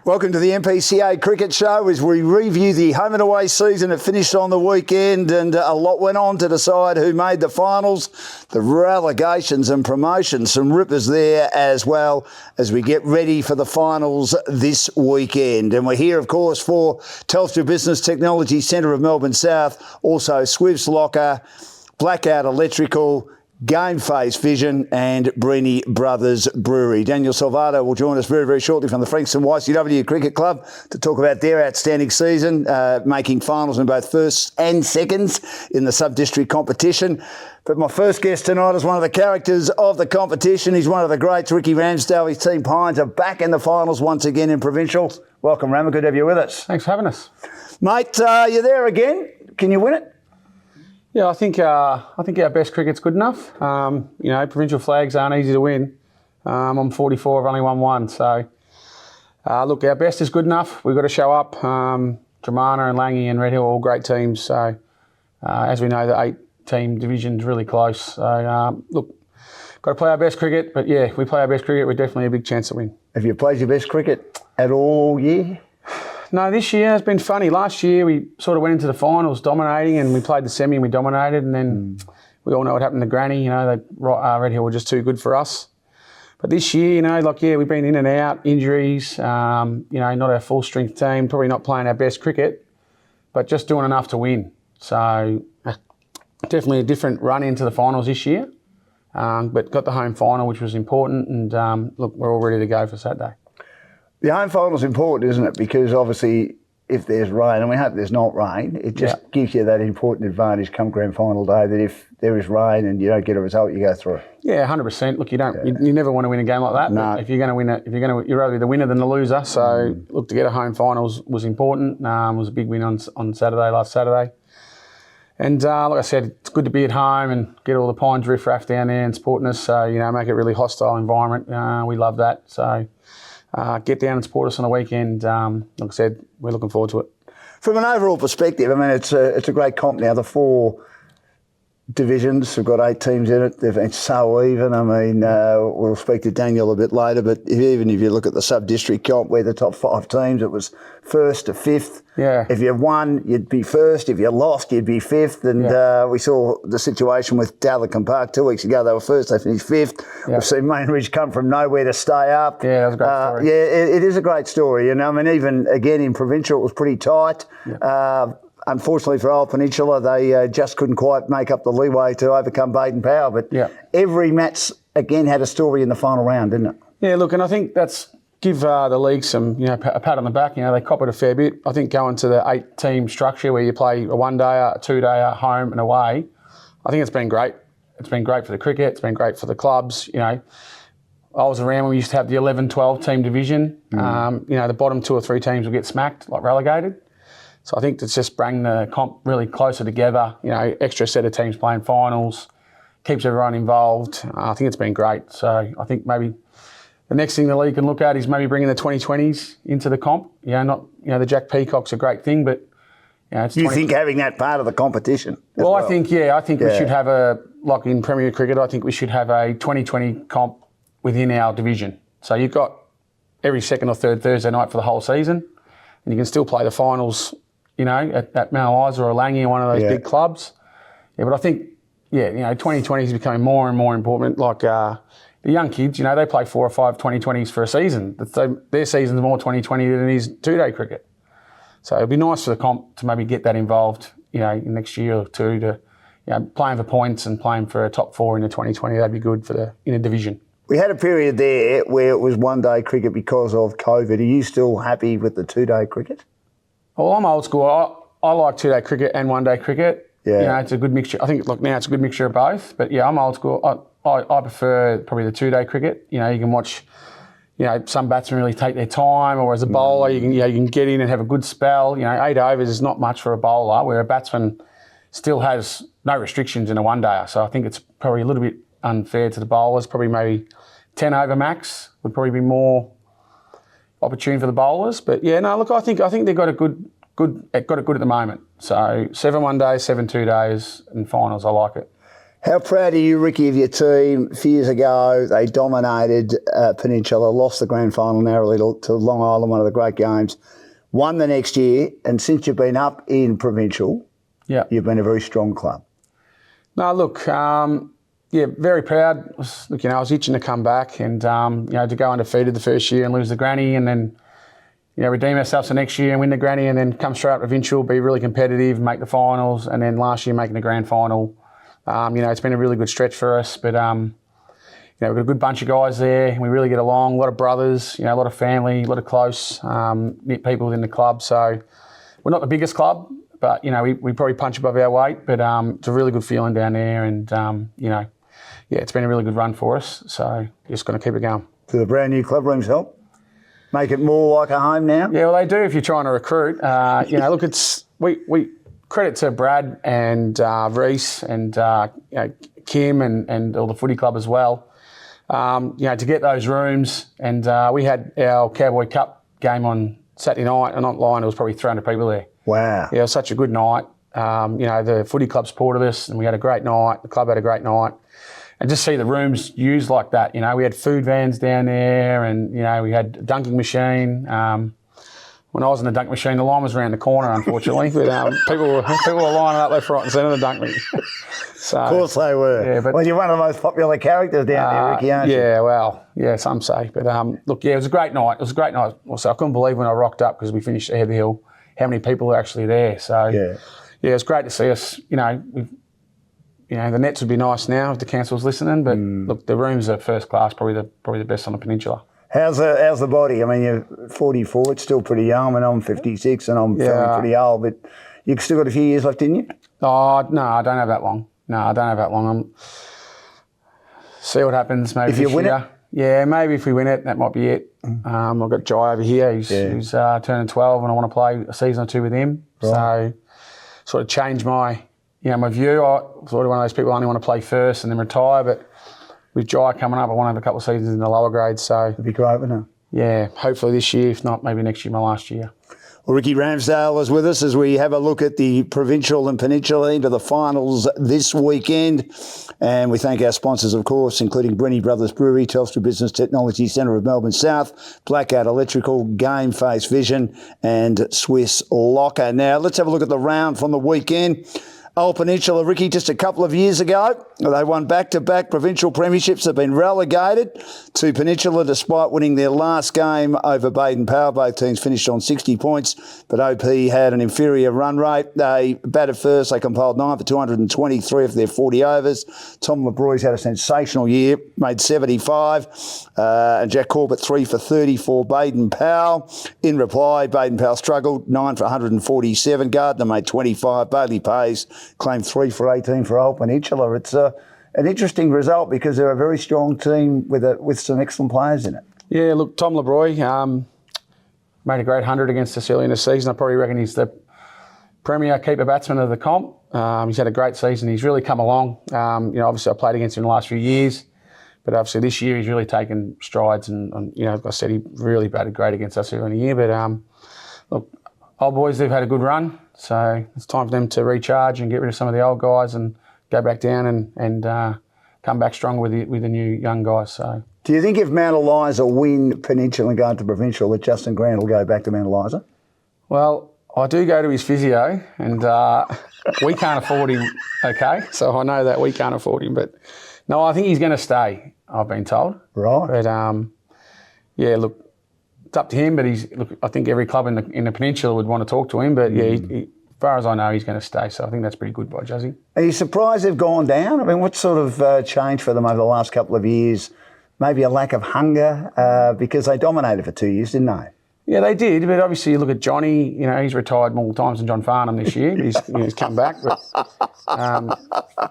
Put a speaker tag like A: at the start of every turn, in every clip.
A: Welcome to the MPCA Cricket Show as we review the home and away season. It finished on the weekend and a lot went on to decide who made the finals, the relegations and promotions. Some rippers there as well as we get ready for the finals this weekend. And we're here, of course, for Telstra Business Technology Centre of Melbourne South, also Swiv's Locker, Blackout Electrical, GameFace Vision and Breeny Brothers Brewery. Daniel Salvato will join us very, very shortly from the Frankston YCW Cricket Club to talk about their outstanding season, making finals in both firsts and seconds in the sub-district competition. But my first guest tonight is one of the characters of the competition. He's one of the greats, Ricky Ramsdale. His team Pines are back in the finals once again in provincials. Welcome, Ram. Good to have you with us.
B: Thanks for having us.
A: Mate, you're there again. Can you win it?
B: Yeah, I think our best cricket's good enough. Provincial flags aren't easy to win. I'm 44, I've only won one. So, look, our best is good enough. We've got to show up. Dramana and Langy and Red Hill are all great teams. So, as we know, the 8-team division's really close. So, look, got to play our best cricket. But, yeah, if we play our best cricket, we're definitely a big chance to win.
A: Have you played your best cricket at all year?
B: No, this year has been funny. Last year we sort of went into the finals dominating and we played the semi and we dominated, and then we all know what happened to Granny. Red Hill were just too good for us. But this year, we've been in and out, injuries, not our full strength team, probably not playing our best cricket, but just doing enough to win. So definitely a different run into the finals this year, but got the home final, which was important, and look, we're all ready to go for Saturday.
A: The home final is important, isn't it? Because obviously, if there's rain, and we hope there's not rain, it just gives you that important advantage come grand final day that if there is rain and you don't get a result, you go through. Yeah,
B: 100%. Look, you never want to win a game like that. No. If you're going to win it, you're rather be the winner than the loser. So, look, to get a home finals was important. It was a big win on Saturday, last Saturday. And like I said, it's good to be at home and get all the Pines riff-raff down there and supporting us. So, make it a really hostile environment. We love that. So, get down and support us on the weekend. Like I said, we're looking forward to it.
A: From an overall perspective, I mean, it's a great comp now. The 4 divisions have got 8 teams in it. They've been so even. I mean, we'll speak to Daniel a bit later, but even if you look at the sub-district comp, where the top 5 teams, it was 1st to 5th. Yeah. If you won, you'd be 1st. If you lost, you'd be 5th. And we saw the situation with Dallicum Park 2 weeks ago. They were 1st, they finished 5th. Yeah. We've seen Main Ridge come from nowhere to stay up.
B: Yeah, that was a great story.
A: Yeah, it is a great story. I mean, even, again, in provincial, it was pretty tight. Yeah. Unfortunately for Old Peninsula, they just couldn't quite make up the leeway to overcome Baden Power. But every match, again, had a story in the final round, didn't it?
B: Yeah, look, and I think that's give the league some, a pat on the back. They cop it a fair bit. I think going to the 8-team structure where you play a 1-dayer, a 2-dayer, home and away, I think it's been great. It's been great for the cricket. It's been great for the clubs. I was around when we used to have the 11, 12-team division. The bottom 2 or 3 teams will get smacked, like relegated. So I think it's just bring the comp really closer together, extra set of teams playing finals, keeps everyone involved. I think it's been great. So I think maybe the next thing the league can look at is maybe bringing the 2020s into the comp. The Jack Peacock's a great thing, but it's
A: you think having that part of the competition?
B: Well, I think we should have like in Premier Cricket, I think we should have a 2020 comp within our division. So you've got every second or third Thursday night for the whole season, and you can still play the finals at Mount Isa or Langy, one of those big clubs. Yeah, but I think, 2020 is becoming more and more important. Like the young kids, they play 4 or 5 2020s for a season. Their season's more 2020 than it is 2-day cricket. So it'd be nice for the comp to maybe get that involved, next year or 2 to, playing for points and playing for a top 4 in the 2020. That'd be good in a division.
A: We had a period there where it was 1-day cricket because of COVID. Are you still happy with the 2-day cricket?
B: Well, I'm old school. I like 2-day cricket and 1-day cricket. Yeah. It's a good mixture. I think, now it's a good mixture of both. But, I'm old school. I prefer probably the 2-day cricket. You can watch, some batsmen really take their time, or as a bowler, you can get in and have a good spell. 8 overs is not much for a bowler, where a batsman still has no restrictions in a 1-dayer. So I think it's probably a little bit unfair to the bowlers. Probably maybe 10 over max would probably be more opportune for the bowlers. But I think they've got it good at the moment. So 7 1-days, 7 2-days and finals, I like it.
A: How proud are you, Ricky, of your team? A few years ago, they dominated Peninsula, lost the grand final narrowly to Long Island, one of the great games, won the next year, and since you've been up in Provincial, you've been a very strong club. No,
B: look, very proud. Look, I was itching to come back and, to go undefeated the first year and lose the granny and then, redeem ourselves the next year and win the granny and then come straight up Provincial, be really competitive, make the finals, and then last year making the grand final. It's been a really good stretch for us, but, we've got a good bunch of guys there and we really get along, a lot of brothers, a lot of family, a lot of close knit people within the club. So we're not the biggest club, but, we probably punch above our weight, but it's a really good feeling down there and, it's been a really good run for us. So just going to keep it going.
A: Do the brand new club rooms help? Make it more like a home now?
B: Yeah, well, they do if you're trying to recruit. Look, it's we credit to Brad and Reese and Kim and all the footy club as well. To get those rooms, and we had our Cowboy Cup game on Saturday night, and not lying, there was probably 300 people there.
A: Wow.
B: Yeah, it was such a good night. The footy club supported us, and we had a great night. The club had a great night. And just see the rooms used like that. We had food vans down there and, we had a dunking machine. When I was in the dunk machine, the line was around the corner, unfortunately. But people were lining up left, right and centre to dunk me. So,
A: of course they were.
B: Yeah, but,
A: well, you're one of the most popular characters down there, Ricky, aren't you?
B: Yeah, well, some say. But look, it was a great night. It was a great night. Also, I couldn't believe when I rocked up because we finished ahead of the hill, how many people were actually there. So, it was great to see us. The nets would be nice now if the council's listening, but look, the rooms are first class, probably the best on the peninsula.
A: How's the body? I mean, you're 44, it's still pretty young, and I'm 56, and I'm feeling pretty old, but you've still got a few years left, didn't you?
B: Oh, no, I don't have that long. See what happens maybe
A: if you win
B: year. Yeah, maybe if we win it, that might be it. I've got Jai over here, who's turning 12, and I want to play a season or two with him. Right. So sort of change my view. I'm sort of one of those people I only want to play first and then retire, but with Jai coming up, I want to have a couple of seasons in the lower grades. So
A: it'd be great, wouldn't it?
B: Yeah, hopefully this year, if not, maybe next year, my last year.
A: Well, Ricky Ramsdale is with us as we have a look at the Provincial and Peninsula into the finals this weekend. And we thank our sponsors, of course, including Brenny Brothers Brewery, Telstra Business Technology Centre of Melbourne South, Blackout Electrical, GameFace Vision and Swiss Locker. Now, let's have a look at the round from the weekend. Old Peninsula, Ricky, just a couple of years ago, they won back-to-back provincial premierships, have been relegated to Peninsula despite winning their last game over Baden Power. Both teams finished on 60 points, but OP had an inferior run rate. They batted first, they compiled 9 for 223 of their 40 overs. Tom LeBroy's had a sensational year, made 75, and Jack Corbett 3 for 30 for Baden Powell. In reply, Baden Powell struggled, 9 for 147. Gardner made 25. Bailey Pays claimed 3 for 18 for Old Peninsula. It's an interesting result because they're a very strong team with some excellent players in it. Yeah,
B: look, Tom LeBroy made a great 100 against us early in the season. I probably reckon he's the premier keeper batsman of the comp. He's had a great season. He's really come along. Obviously I played against him in the last few years, but obviously this year he's really taken strides and like I said, he really batted great against us early in the year. But look, old boys, they've had a good run. So it's time for them to recharge and get rid of some of the old guys and go back down and come back stronger with the new young guys. So, do you think if Mount Eliza win Peninsula and go into Provincial that Justin Grant will go back to Mount Eliza? Well, I do go to his physio and we can't afford him, okay? So I know that we can't afford him. But no, I think he's going to stay, I've been told. Right. But, look, it's up to him, but I think every club in the Peninsula would want to talk to him. But as far as I know, he's going to stay. So I think that's pretty good by Juzzy. Are you surprised they've gone down? I mean, what sort of changed for them over the last couple of years? Maybe a lack of hunger because they dominated for 2 years, didn't they? Yeah, they did, but obviously you look at Johnny, he's retired more times than John Farnham this year, but he's come back. But,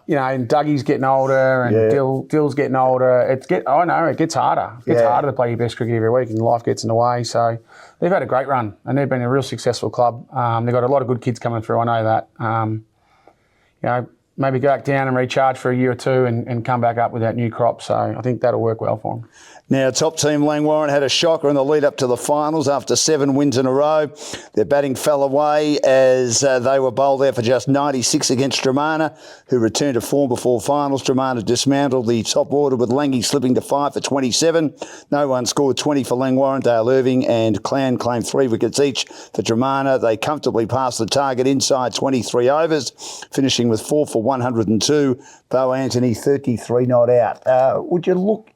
B: and Dougie's getting older and Dill's getting older. It gets harder. It gets harder to play your best cricket every week and life gets in the way. So they've had a great run and they've been a real successful club. They've got a lot of good kids coming through, I know that. maybe go back down and recharge for a year or two and come back up with that new crop. So I think that'll work well for them.
A: Now, top team Langwarrin had a shocker in the lead up to the finals after 7 wins in a row. Their batting fell away as they were bowled out for just 96 against Dramana, who returned to form before finals. Dramana dismantled the top order with Langy slipping to 5 for 27. No one scored 20 for Langwarrin. Dale Irving and Clan claimed 3 wickets each for Dramana. They comfortably passed the target inside 23 overs, finishing with 4 for 102. Bo Anthony, 33 not out. Would you look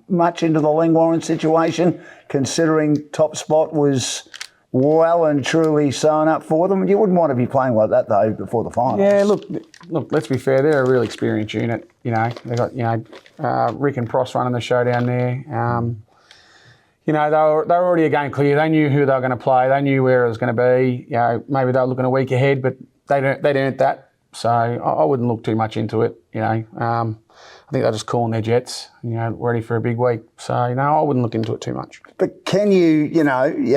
A: much into the Langwarrin situation, considering top spot was well and truly sewn up for them? You wouldn't want to be playing like that, though, before the finals.
B: Yeah, look. Let's be fair. They're a real experienced unit. You know, they got Rick and Pross running the show down there. They were already a game clear. They knew who they were going to play. They knew where it was going to be. Maybe they were looking a week ahead, but they'd earned that. So I wouldn't look too much into it. I think they're just calling their jets, ready for a big week. So, I wouldn't look into it too much.
A: But can you, you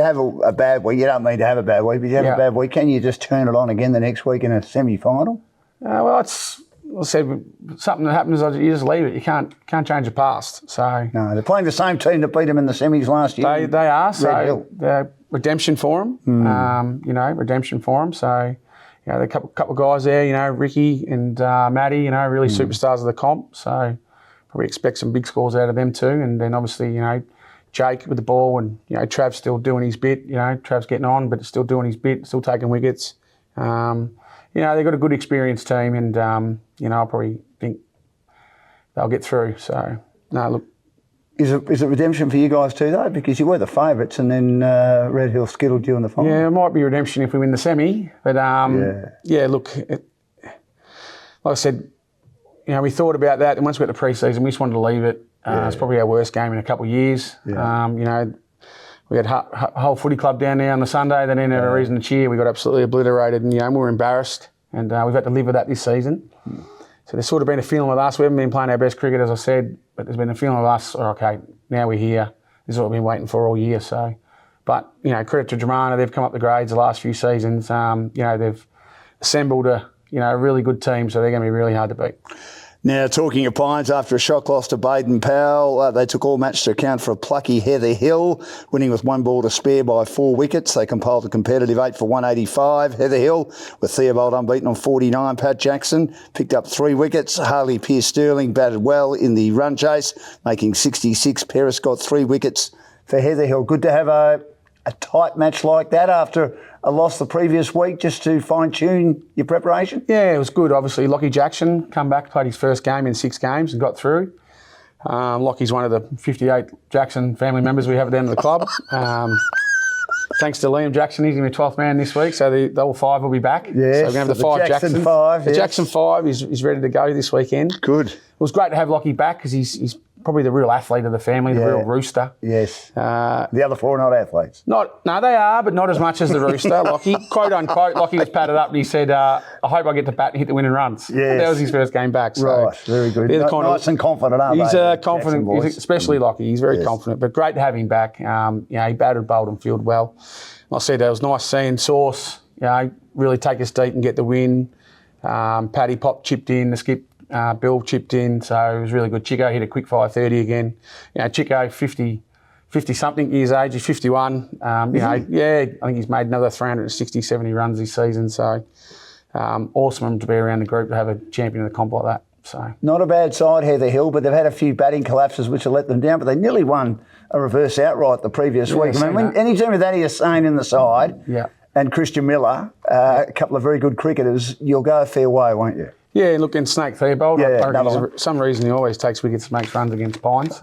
A: have a bad week. You don't mean to have a bad week, but you have a bad week. Can you just turn it on again the next week in a semi-final?
B: Well, it's something that happens. You just leave it. You can't change the past. So
A: no, they're playing the same team that beat them in the semis last year.
B: They are. So redemption for them. Redemption for them. So. There are a couple of guys there, Ricky and Matty, really superstars of the comp. So probably expect some big scores out of them too. And then obviously, Jake with the ball and, Trav's still doing his bit. Trav's getting on, but still doing his bit, still taking wickets. They've got a good experienced team and, I probably think they'll get through. So, no, look.
A: Is it redemption for you guys too, though? Because you were the favourites and then Red Hill skittled you in the final.
B: Yeah, it might be redemption if we win the semi. But, look, like I said, we thought about that. And once we got the pre-season, we just wanted to leave it. It's probably our worst game in a couple of years. Yeah. We had a whole footy club down there on the Sunday. They didn't have a reason to cheer. We got absolutely obliterated and, we were embarrassed. And we've had to live with that this season. So there's sort of been a feeling with us. We haven't been playing our best cricket, as I said, but there's been a feeling with us, okay, now we're here. This is what we've been waiting for all year. So, but, credit to Dramana, they've come up the grades the last few seasons. They've assembled a really good team, so they're going to be really hard to beat.
A: Now, talking of Pines, after a shock loss to Baden Powell, they took all match to account for a plucky Heather Hill, winning with 1 ball to spare by 4 wickets. They compiled a competitive 8 for 185. Heather Hill, with Theobald unbeaten on 49. Pat Jackson picked up 3 wickets. Harley Pearce-Sterling batted well in the run chase, making 66. Peris got 3 wickets for Heather Hill. Good to have a tight match like that after a loss the previous week, just to fine-tune your preparation?
B: Yeah, it was good. Obviously, Lockie Jackson come back, played his first game in 6 games and got through. Lockie's one of the 58 Jackson family members we have at the end of the club. Thanks to Liam Jackson, he's going to be 12th man this week, so the all 5 will be back.
A: Yes,
B: so we're going to have the 5
A: Jackson 5.
B: The Jackson 5 is ready to go this weekend.
A: Good.
B: It was great to have Lockie back because he's probably the real athlete of the family, the real rooster.
A: Yes. The other 4 are not athletes.
B: No, they are, but not as much as the rooster. Lockie, quote unquote, Lockie was patted up and he said, I hope I get to bat and hit the winning runs.
A: Yes.
B: That was his first game back. So
A: right, very good. Nice and confident, aren't
B: he's
A: they?
B: Confident, especially Lockie. He's very confident, but great to have him back. He batted, bowled and fielded well. Like I said, it was nice seeing Sauce, really take us deep and get the win. Paddy Pop chipped in, the skip Bill chipped in, so it was really good. Chico hit a quick 530 again. Chico, 50-something years age, he's 51. I think he's made another 360, 70 runs this season, so awesome to be around the group to have a champion of the comp like that. So
A: not a bad side, Heather Hill, but they've had a few batting collapses which have let them down, but they nearly won a reverse outright the previous week. I mean, any team with Andy Hussain in the side and Christian Miller, a couple of very good cricketers, you'll go a fair way, won't you?
B: Yeah, look, and Snake Theobald, for some reason he always takes wickets and makes runs against Pines.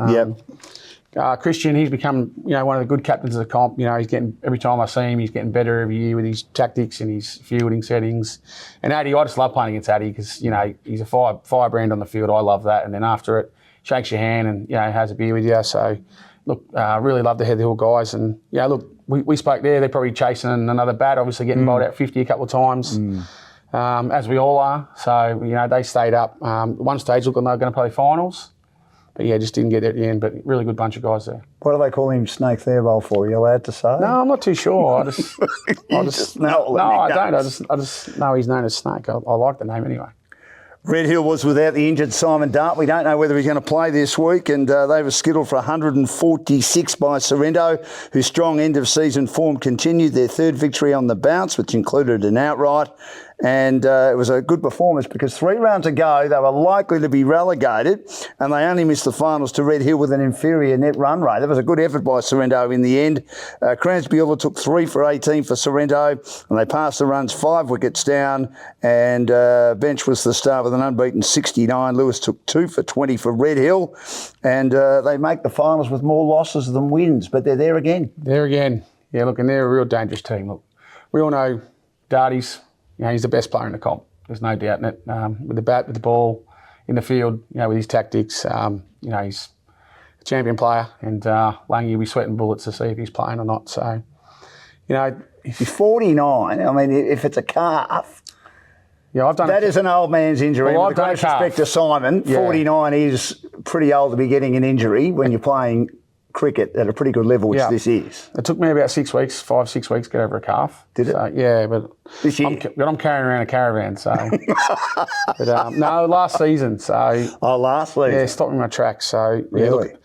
B: Christian, he's become one of the good captains of the comp. He's getting, every time I see him, he's getting better every year with his tactics and his fielding settings. And Addy, I just love playing against Addy because he's a firebrand on the field. I love that. And then after it, shakes your hand and has a beer with you. So look, really love the Heather Hill guys. And look, we spoke there. They're probably chasing another bat, obviously getting bowled out 50 a couple of times. As we all are. So, they stayed up. At one stage, looking like they were going to play finals. But, just didn't get there at the end. But really good bunch of guys there.
A: What do they call him Snake Theobald for? Are you allowed to say?
B: No, I'm not too sure. I just know. No, I don't. I just know he's known as Snake. I like the name anyway.
A: Red Hill was without the injured Simon Dart. We don't know whether he's going to play this week, and they were skittled for 146 by Sorrento, whose strong end-of-season form continued. Their third victory on the bounce, which included an outright. And it was a good performance because 3 rounds ago they were likely to be relegated and they only missed the finals to Red Hill with an inferior net run rate. That was a good effort by Sorrento in the end. Cransby took 3 for 18 for Sorrento and they passed the runs 5 wickets down, and Bench was the star with an unbeaten 69. Lewis took 2 for 20 for Red Hill, and they make the finals with more losses than wins, but they're there again.
B: There again. Yeah, look, and they're a real dangerous team. Look, we all know Darty's, he's the best player in the comp. There's no doubt in it. With the bat, with the ball, in the field, with his tactics, he's a champion player. And Lange will be sweating bullets to see if he's playing or not. So,
A: if he's 49, I mean, if it's a calf,
B: I've done
A: that is an old man's injury.
B: Well,
A: With great respect to Simon, 49 is pretty old to be getting an injury when you're playing cricket at a pretty good level, which this is.
B: It took me about 6 weeks, 5-6 weeks to get over a calf.
A: Did it?
B: So, yeah, but
A: this year?
B: I'm carrying around a caravan, so. But no, last season, so.
A: Oh, last season?
B: Yeah, stopped me my tracks. So,
A: really?
B: Look,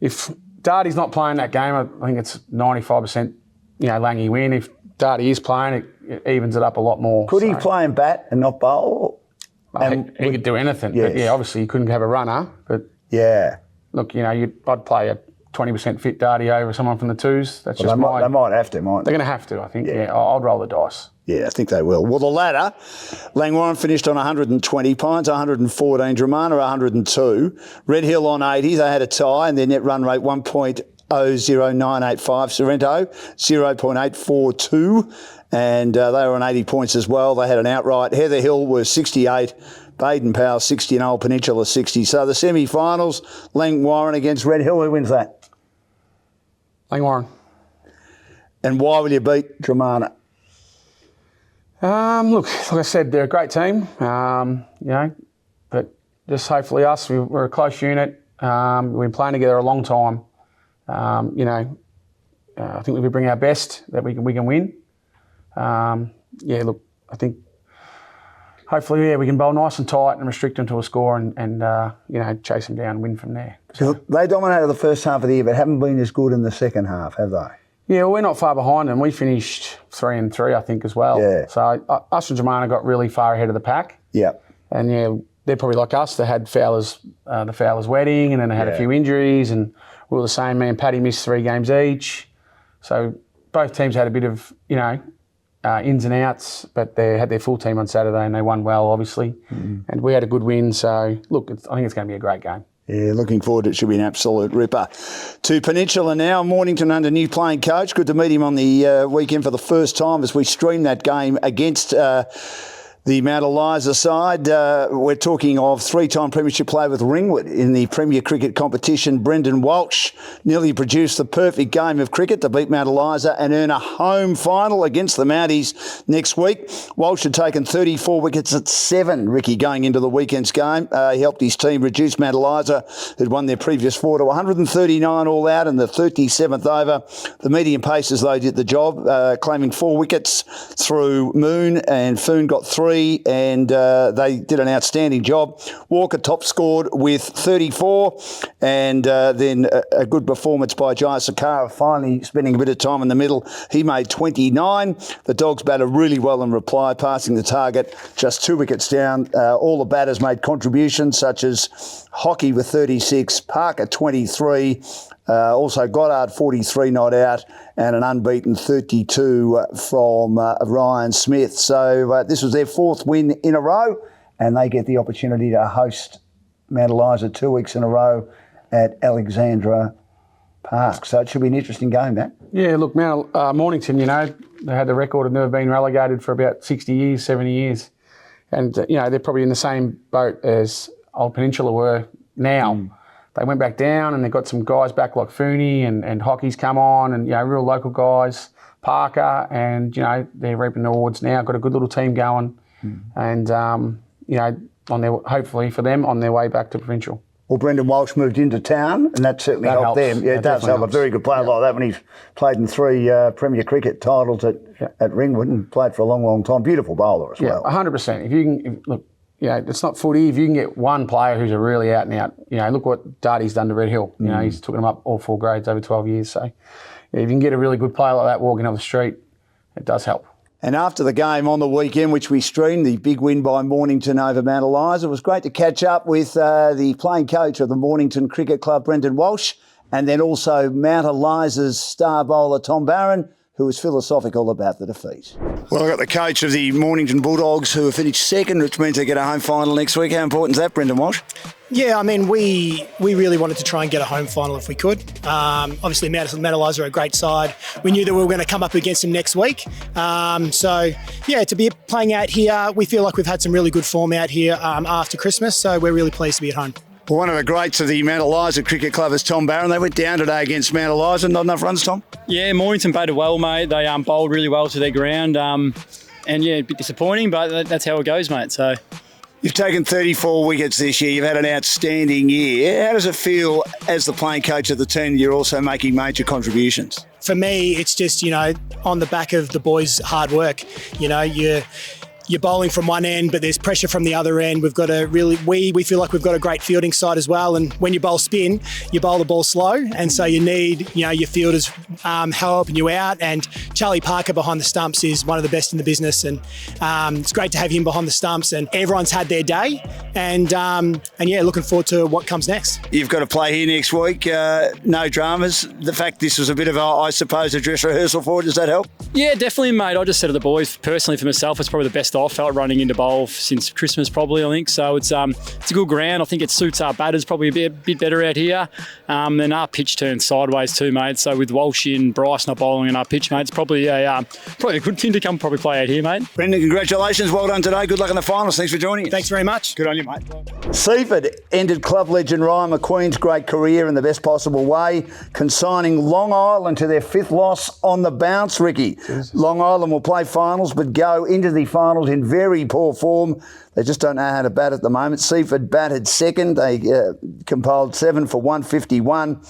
B: if Darty's not playing that game, I think it's 95%, Lange win. If Darty is playing, it evens it up a lot more.
A: Could he play and bat and not bowl?
B: He could do anything.
A: Yes.
B: But obviously he couldn't have a runner. But look, I'd play a 20% fit Darty over someone from the twos. That's just
A: they might have to, mightn't they?
B: They're going to have to, I think. Yeah, I'd roll the dice.
A: Yeah, I think they will. Well, the ladder, Langwarrin finished on 120, Pines 114, Dramana 102, Red Hill on 80. They had a tie and their net run rate 1.00985. Sorrento 0.842, and they were on 80 points as well. They had an outright. Heather Hill was 68. Baden Powell 60 and Old Peninsula 60. So the semi-finals, Langwarrin against Red Hill. Who wins that?
B: Langwarrin.
A: And why will you beat Dramana?
B: Look, like I said, they're a great team, but just hopefully us, we're a close unit. We've been playing together a long time. I think if we bring our best, that we can win. Look, I think hopefully, we can bowl nice and tight and restrict them to a score and chase them down and win from there.
A: So they dominated the first half of the year, but haven't been as good in the second half, have they?
B: Yeah, well, we're not far behind them. We finished 3-3, I think, as well.
A: Yeah.
B: So us and Dramana got really far ahead of the pack.
A: Yeah.
B: And they're probably like us. They had the Fowler's wedding, and then they had a few injuries, and we were the same. Me and Paddy missed 3 games each. So both teams had a bit of, ins and outs, but they had their full team on Saturday and they won well, obviously. And we had a good win. So, look, I think it's going to be a great game.
A: Yeah, looking forward. It should be an absolute ripper. To Peninsula now, Mornington under new playing coach. Good to meet him on the weekend for the first time as we stream that game against the Mount Eliza side. We're talking of 3-time premiership player with Ringwood in the Premier Cricket competition. Brendan Walsh nearly produced the perfect game of cricket to beat Mount Eliza and earn a home final against the Mounties next week. Walsh had taken 34 wickets at 7, Ricky, going into the weekend's game. He helped his team reduce Mount Eliza, who'd won their previous 4 to 139 all out in the 37th over. The medium pacers, though, did the job, claiming 4 wickets through Moon, and Foon got 3. And they did an outstanding job. Walker top scored with 34, and then a good performance by Jaya Sakara, finally spending a bit of time in the middle. He made 29. The Dogs batted really well in reply, passing the target just 2 wickets down. All the batters made contributions, such as Hockey with 36, Parker 23, also Goddard 43 not out, and an unbeaten 32 from Ryan Smith. So this was their 4th win in a row, and they get the opportunity to host Mount Eliza 2 weeks in a row at Alexandra Park. So it should be an interesting game, that.
B: Yeah, look, Mornington, they had the record of never being relegated for about 60 years, 70 years. And, they're probably in the same boat as Old Peninsula were now. They went back down and they got some guys back like Fooney and Hockey's come on, and, real local guys, Parker, and, they're reaping the rewards now. Got a good little team going and, hopefully for them, on their way back to provincial.
A: Well, Brendan Walsh moved into town, and that certainly helped them. Yeah, it does help. A very good player like that when he's played in 3 Premier Cricket titles at Ringwood and played for a long, long time. Beautiful bowler as well.
B: 100%. If it's not footy. If you can get one player who's a really out and out, look what Darty's done to Red Hill. He's took them up all 4 grades over 12 years. So, if you can get a really good player like that walking up the street, it does help.
A: And after the game on the weekend, which we streamed, the big win by Mornington over Mount Eliza, it was great to catch up with the playing coach of the Mornington Cricket Club, Brendan Walsh, and then also Mount Eliza's star bowler, Tom Barron, who was philosophical about the defeat. Well, I've got the coach of the Mornington Bulldogs who have finished second, which means they get a home final next week. How important is that, Brendan Walsh?
C: Yeah, I mean, we really wanted to try and get a home final if we could. Obviously, Mount Eliza are a great side. We knew that we were going to come up against them next week. To be playing out here, we feel like we've had some really good form out here after Christmas, so we're really pleased to be at home.
A: Well, one of the greats of the Mount Eliza Cricket Club is Tom Barron. They went down today against Mount Eliza. Not enough runs, Tom?
D: Yeah, Mornington batted well, mate. They bowled really well to their ground. A bit disappointing, but that's how it goes, mate. So.
A: You've taken 34 wickets this year. You've had an outstanding year. How does it feel as the playing coach of the team you're also making major contributions?
C: For me, it's just, on the back of the boys' hard work. You're bowling from one end, but there's pressure from the other end. We've got we feel like we've got a great fielding side as well. And when you bowl spin, you bowl the ball slow. And so you need, your fielders helping you out. And Charlie Parker behind the stumps is one of the best in the business. And it's great to have him behind the stumps. And everyone's had their day. And looking forward to what comes next.
A: You've got to play here next week. No dramas. The fact this was a bit of a dress rehearsal for it, does that help?
D: Yeah, definitely, mate. I just said to the boys, personally for myself, it's probably the best I felt running into bowl since Christmas, probably, I think. So it's a good ground. I think it suits our batters probably a bit better out here. Then our pitch turns sideways too, mate. So with Walsh and Bryce not bowling in our pitch, mate, it's probably a good thing to come play out here, mate.
A: Brendan, congratulations. Well done today. Good luck in the finals. Thanks for joining us.
C: Thanks very much.
A: Good on you, mate. Seaford ended club legend Ryan McQueen's great career in the best possible way, consigning Long Island to their 5th loss on the bounce, Ricky. Jesus. Long Island will play finals but go into the finals in very poor form. They just don't know how to bat at the moment. Seaford batted second. They compiled 7 for 151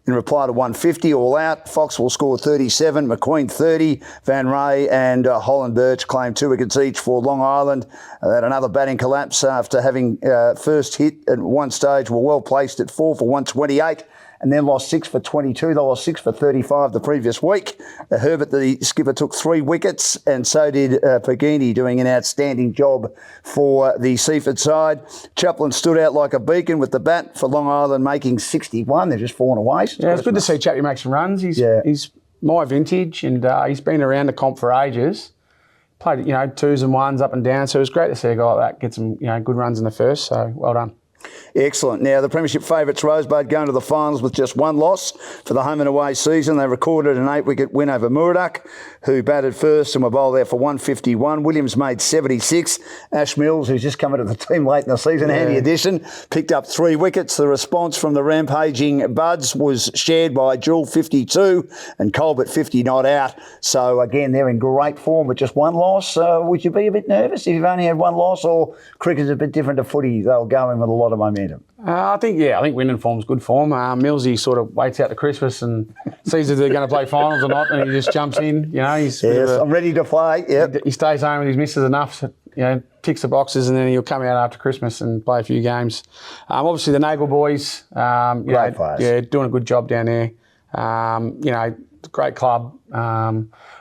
A: in reply to 150 all out. Fox will score 37, McQueen 30. Van Ray and Holland Birch claimed 2 wickets each for Long Island. They had another batting collapse after having first hit at one stage, were well placed at 4 for 128. And then lost 6 for 22. They lost 6 for 35 the previous week. Herbert, the skipper, took 3 wickets, and so did Pagini, doing an outstanding job for the Seaford side. Chaplin stood out like a beacon with the bat for Long Island, making 61. They're just fallen away.
B: Yeah, it's good to see Chappie make some runs. He's my vintage, and he's been around the comp for ages. Played, 2s and 1s up and down, so it was great to see a guy like that get some, good runs in the first. So well done.
A: Excellent. Now, the premiership favourites Rosebud going to the finals with just 1 loss for the home and away season. They recorded an 8-wicket win over Muradoc, who batted first and were bowled there for 151. Williams made 76. Ash Mills, who's just come into the team late in the season, handy addition, picked up 3 wickets. The response from the rampaging Buds was shared by Jewel, 52, and Colbert, 50 not out. So, again, they're in great form with just 1 loss. Would you be a bit nervous if you've only had 1 loss, or cricket's a bit different to footy? They'll go in with a lot of momentum.
B: I think winning form's good form. Millsy sort of waits out to Christmas and sees if they're going to play finals or not, and he just jumps in.
A: I'm ready to play. Yep.
B: He stays home with his missus enough to, ticks the boxes, and then he'll come out after Christmas and play a few games. Obviously the Nagle boys,
A: great players.
B: doing a good job down there. Great club.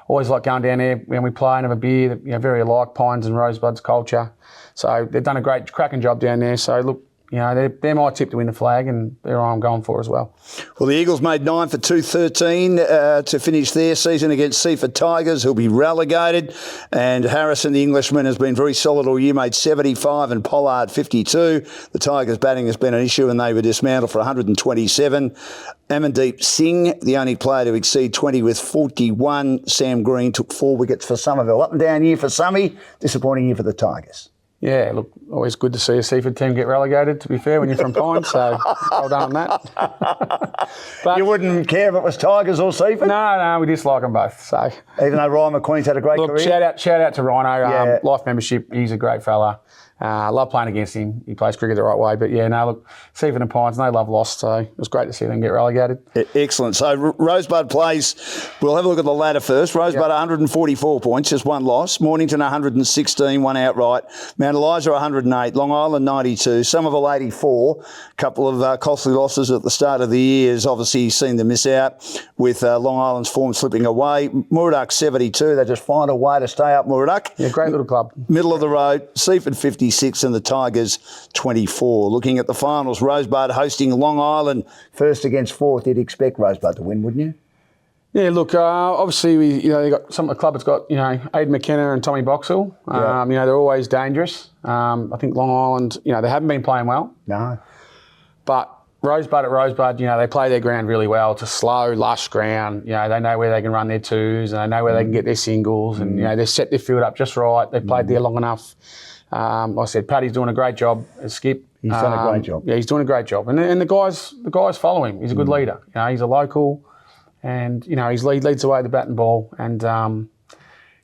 B: Always like going down there when we play and have a beer. Very alike, Pines and Rosebud's culture. So they've done a great, cracking job down there. So look, they're my tip to win the flag, and they're all I'm going for as well.
A: Well, the Eagles made 9 for 213 to finish their season against Seaford Tigers, who'll be relegated. And Harrison, the Englishman, has been very solid all year, made 75, and Pollard 52. The Tigers' batting has been an issue, and they were dismantled for 127. Amandeep Singh, the only player to exceed 20 with 41. Sam Green took 4 wickets for Somerville. Up and down year for Summy, disappointing year for the Tigers.
B: Yeah, look, always good to see a Seaford team get relegated, to be fair, when you're from Pines, so well done on that.
A: But you wouldn't care if it was Tigers or Seaford?
B: No, we dislike them both. So
A: even though Ryan McQueen's had a great career?
B: Shout out to Rhino, life membership, he's a great fella. I love playing against him. He plays cricket the right way. But yeah, no, look, Seaford and Pines, no love lost. So it was great to see them get relegated.
A: Excellent. So Rosebud plays, we'll have a look at the ladder first. Rosebud 144 points, just one loss. Mornington 116, one outright. Mount Eliza 108, Long Island 92, Somerville 84. A couple of costly losses at the start of the year has obviously seen them miss out with Long Island's form slipping away. Murdoch 72, they just find a way to stay up Murdoch.
B: Yeah, great little club.
A: Middle of the road, Seaford 56 and the Tigers 24. Looking at the finals, Rosebud hosting Long Island, first against fourth. You'd expect Rosebud to win, wouldn't you?
B: Yeah, look, obviously, they got the club that's got, Aidan McKenna and Tommy Boxall. They're always dangerous. I think Long Island, they haven't been playing well.
A: No.
B: But Rosebud at Rosebud, they play their ground really well. It's a slow, lush ground. They know where they can run their twos and they know where they can get their singles and, they set their field up just right. They've played there long enough. Like I said, Paddy's doing a great job as skip.
A: He's done a great job.
B: Yeah, he's doing a great job. And the guys follow him. He's a good leader. He's a local and, he leads the way the bat and ball. And,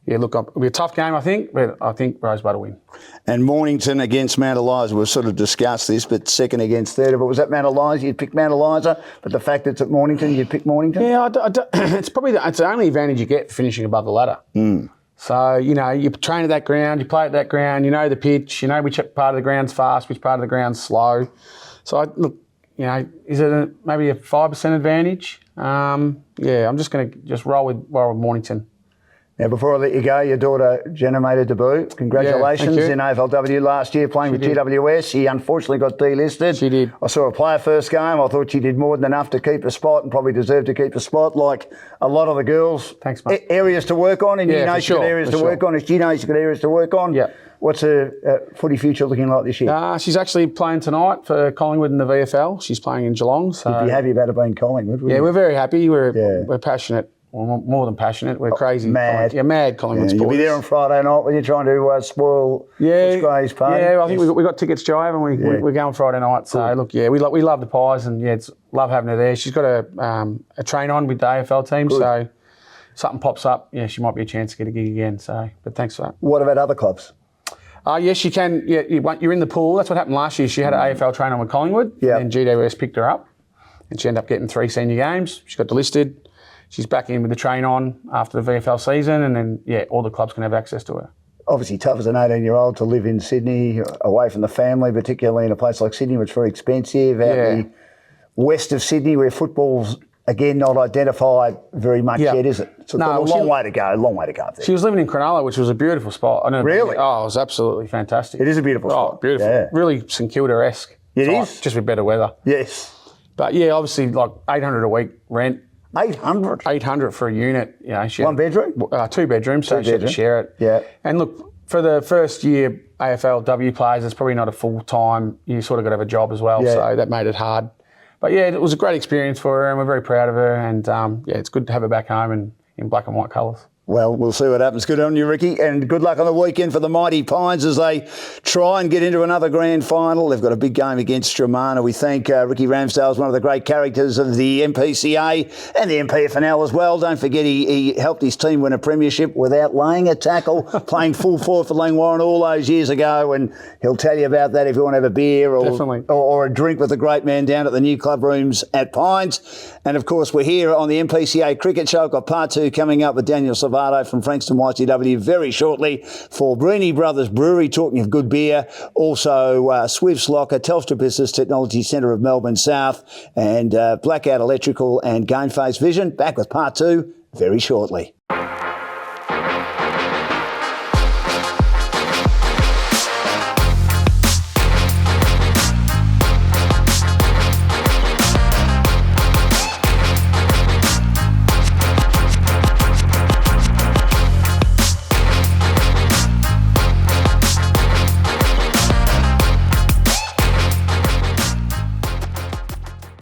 B: it'll be a tough game, I think, but I think Rosebud will win. And
A: Mornington against Mount Eliza, we've sort of discussed this, but second against third. But was that Mount Eliza? You'd pick Mount Eliza, but the fact that it's at Mornington, you'd pick Mornington?
B: Yeah, it's probably it's the only advantage you get finishing above the ladder. So, you train at that ground, you play at that ground, you know the pitch, you know which part of the ground's fast, which part of the ground's slow. So, is it maybe a 5% advantage? I'm just going to roll with Mornington.
A: Now, before I let you go, your daughter Jenna made a debut. Congratulations in AFLW last year playing with GWS. She unfortunately got delisted.
B: She did.
A: I saw her play her first game. I thought she did more than enough to keep a spot and probably deserved to keep a spot like a lot of the girls.
B: Thanks, mate.
A: Areas to work on, and she's got areas to work on, and she knows she's got areas to work on.
B: Yeah.
A: What's her footy future looking like this year?
B: She's actually playing tonight for Collingwood in the VFL. She's playing in Geelong. So
A: you'd be happy about it being Collingwood, wouldn't you?
B: We're very happy. We're passionate. Well, more than passionate. We're crazy.
A: Mad.
B: Mad Collingwood supporters.
A: You'll be there on Friday night when you're trying to spoil Gray's party.
B: Yeah, I think we got tickets, Joe, haven't we? Yeah. We're going Friday night. So, look, we love the Pies and, love having her there. She's got a train on with the AFL team, so something pops up, she might be a chance to get a gig again. So, but thanks for that.
A: What about other clubs?
B: Yes, you can. Yeah, you're in the pool. That's what happened last year. She had an AFL train on with Collingwood, and GWS picked her up, and she ended up getting 3 senior games. She got delisted. She's back in with the train on after the VFL season, and then, all the clubs can have access to her.
A: Obviously tough as an 18-year-old to live in Sydney, away from the family, particularly in a place like Sydney, which is very expensive. Out the west of Sydney, where football's, again, not identified very much yet, is it? So a long way to go up there.
B: She was living in Cronulla, which was a beautiful spot.
A: Really?
B: It was absolutely fantastic.
A: It is a beautiful spot.
B: Oh, beautiful. Yeah. Really St Kilda-esque.
A: It is?
B: Just with better weather.
A: Yes.
B: But, obviously, like $800 a week rent.
A: 800?
B: 800 for a unit.
A: One bedroom?
B: 2 bedrooms, so she had to share it.
A: Yeah.
B: And look, for the first year AFLW players, it's probably not a full-time. You sort of got to have a job as well, so that made it hard. But, it was a great experience for her, and we're very proud of her. And, it's good to have her back home and in black and white colours.
A: Well, we'll see what happens. Good on you, Ricky, and good luck on the weekend for the Mighty Pines as they try and get into another grand final. They've got a big game against Stromana. We thank Ricky Ramsdale, one of the great characters of the MPCA and the MPFNL as well. Don't forget he helped his team win a premiership without laying a tackle, playing full forward for Langwarrin all those years ago, and he'll tell you about that if you want to have a beer or a drink with the great man down at the new club rooms at Pines. And, of course, we're here on the MPCA Cricket Show. I've got part 2 coming up with Daniel Savard from Frankston YTW very shortly for Breeny Brothers Brewery, talking of good beer. Also, Swifts Locker, Telstra Business Technology Centre of Melbourne South, and Blackout Electrical and GameFace Vision. Back with part 2 very shortly.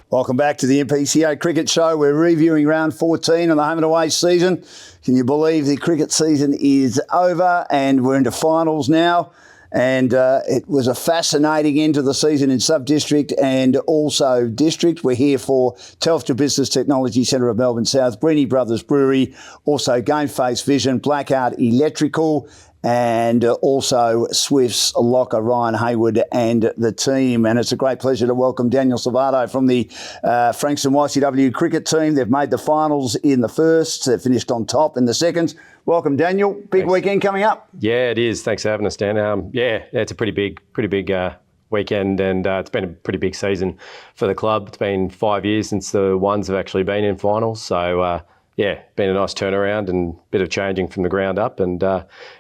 A: Welcome back to the MPCA Cricket Show. We're reviewing round 14 of the home and away season. Can you believe the cricket season is over and we're into finals now? And it was a fascinating end to the season in sub-district and also district. We're here for Telstra Business Technology Centre of Melbourne South, Breeny Brothers Brewery, also GameFace Vision, Blackout Electrical and also Swifts locker Ryan Hayward and the team. And it's a great pleasure to welcome Daniel Salvato from the Frankston YCW cricket team. They've made the finals in the first. They've finished on top in the second. Welcome, Daniel. Big
E: Thanks.
A: Weekend coming up.
E: Yeah, it is. Thanks for having us, Dan. It's a pretty big weekend, and it's been a pretty big season for the club. It's been 5 years since the ones have actually been in finals. So, been a nice turnaround and a bit of changing from the ground up. And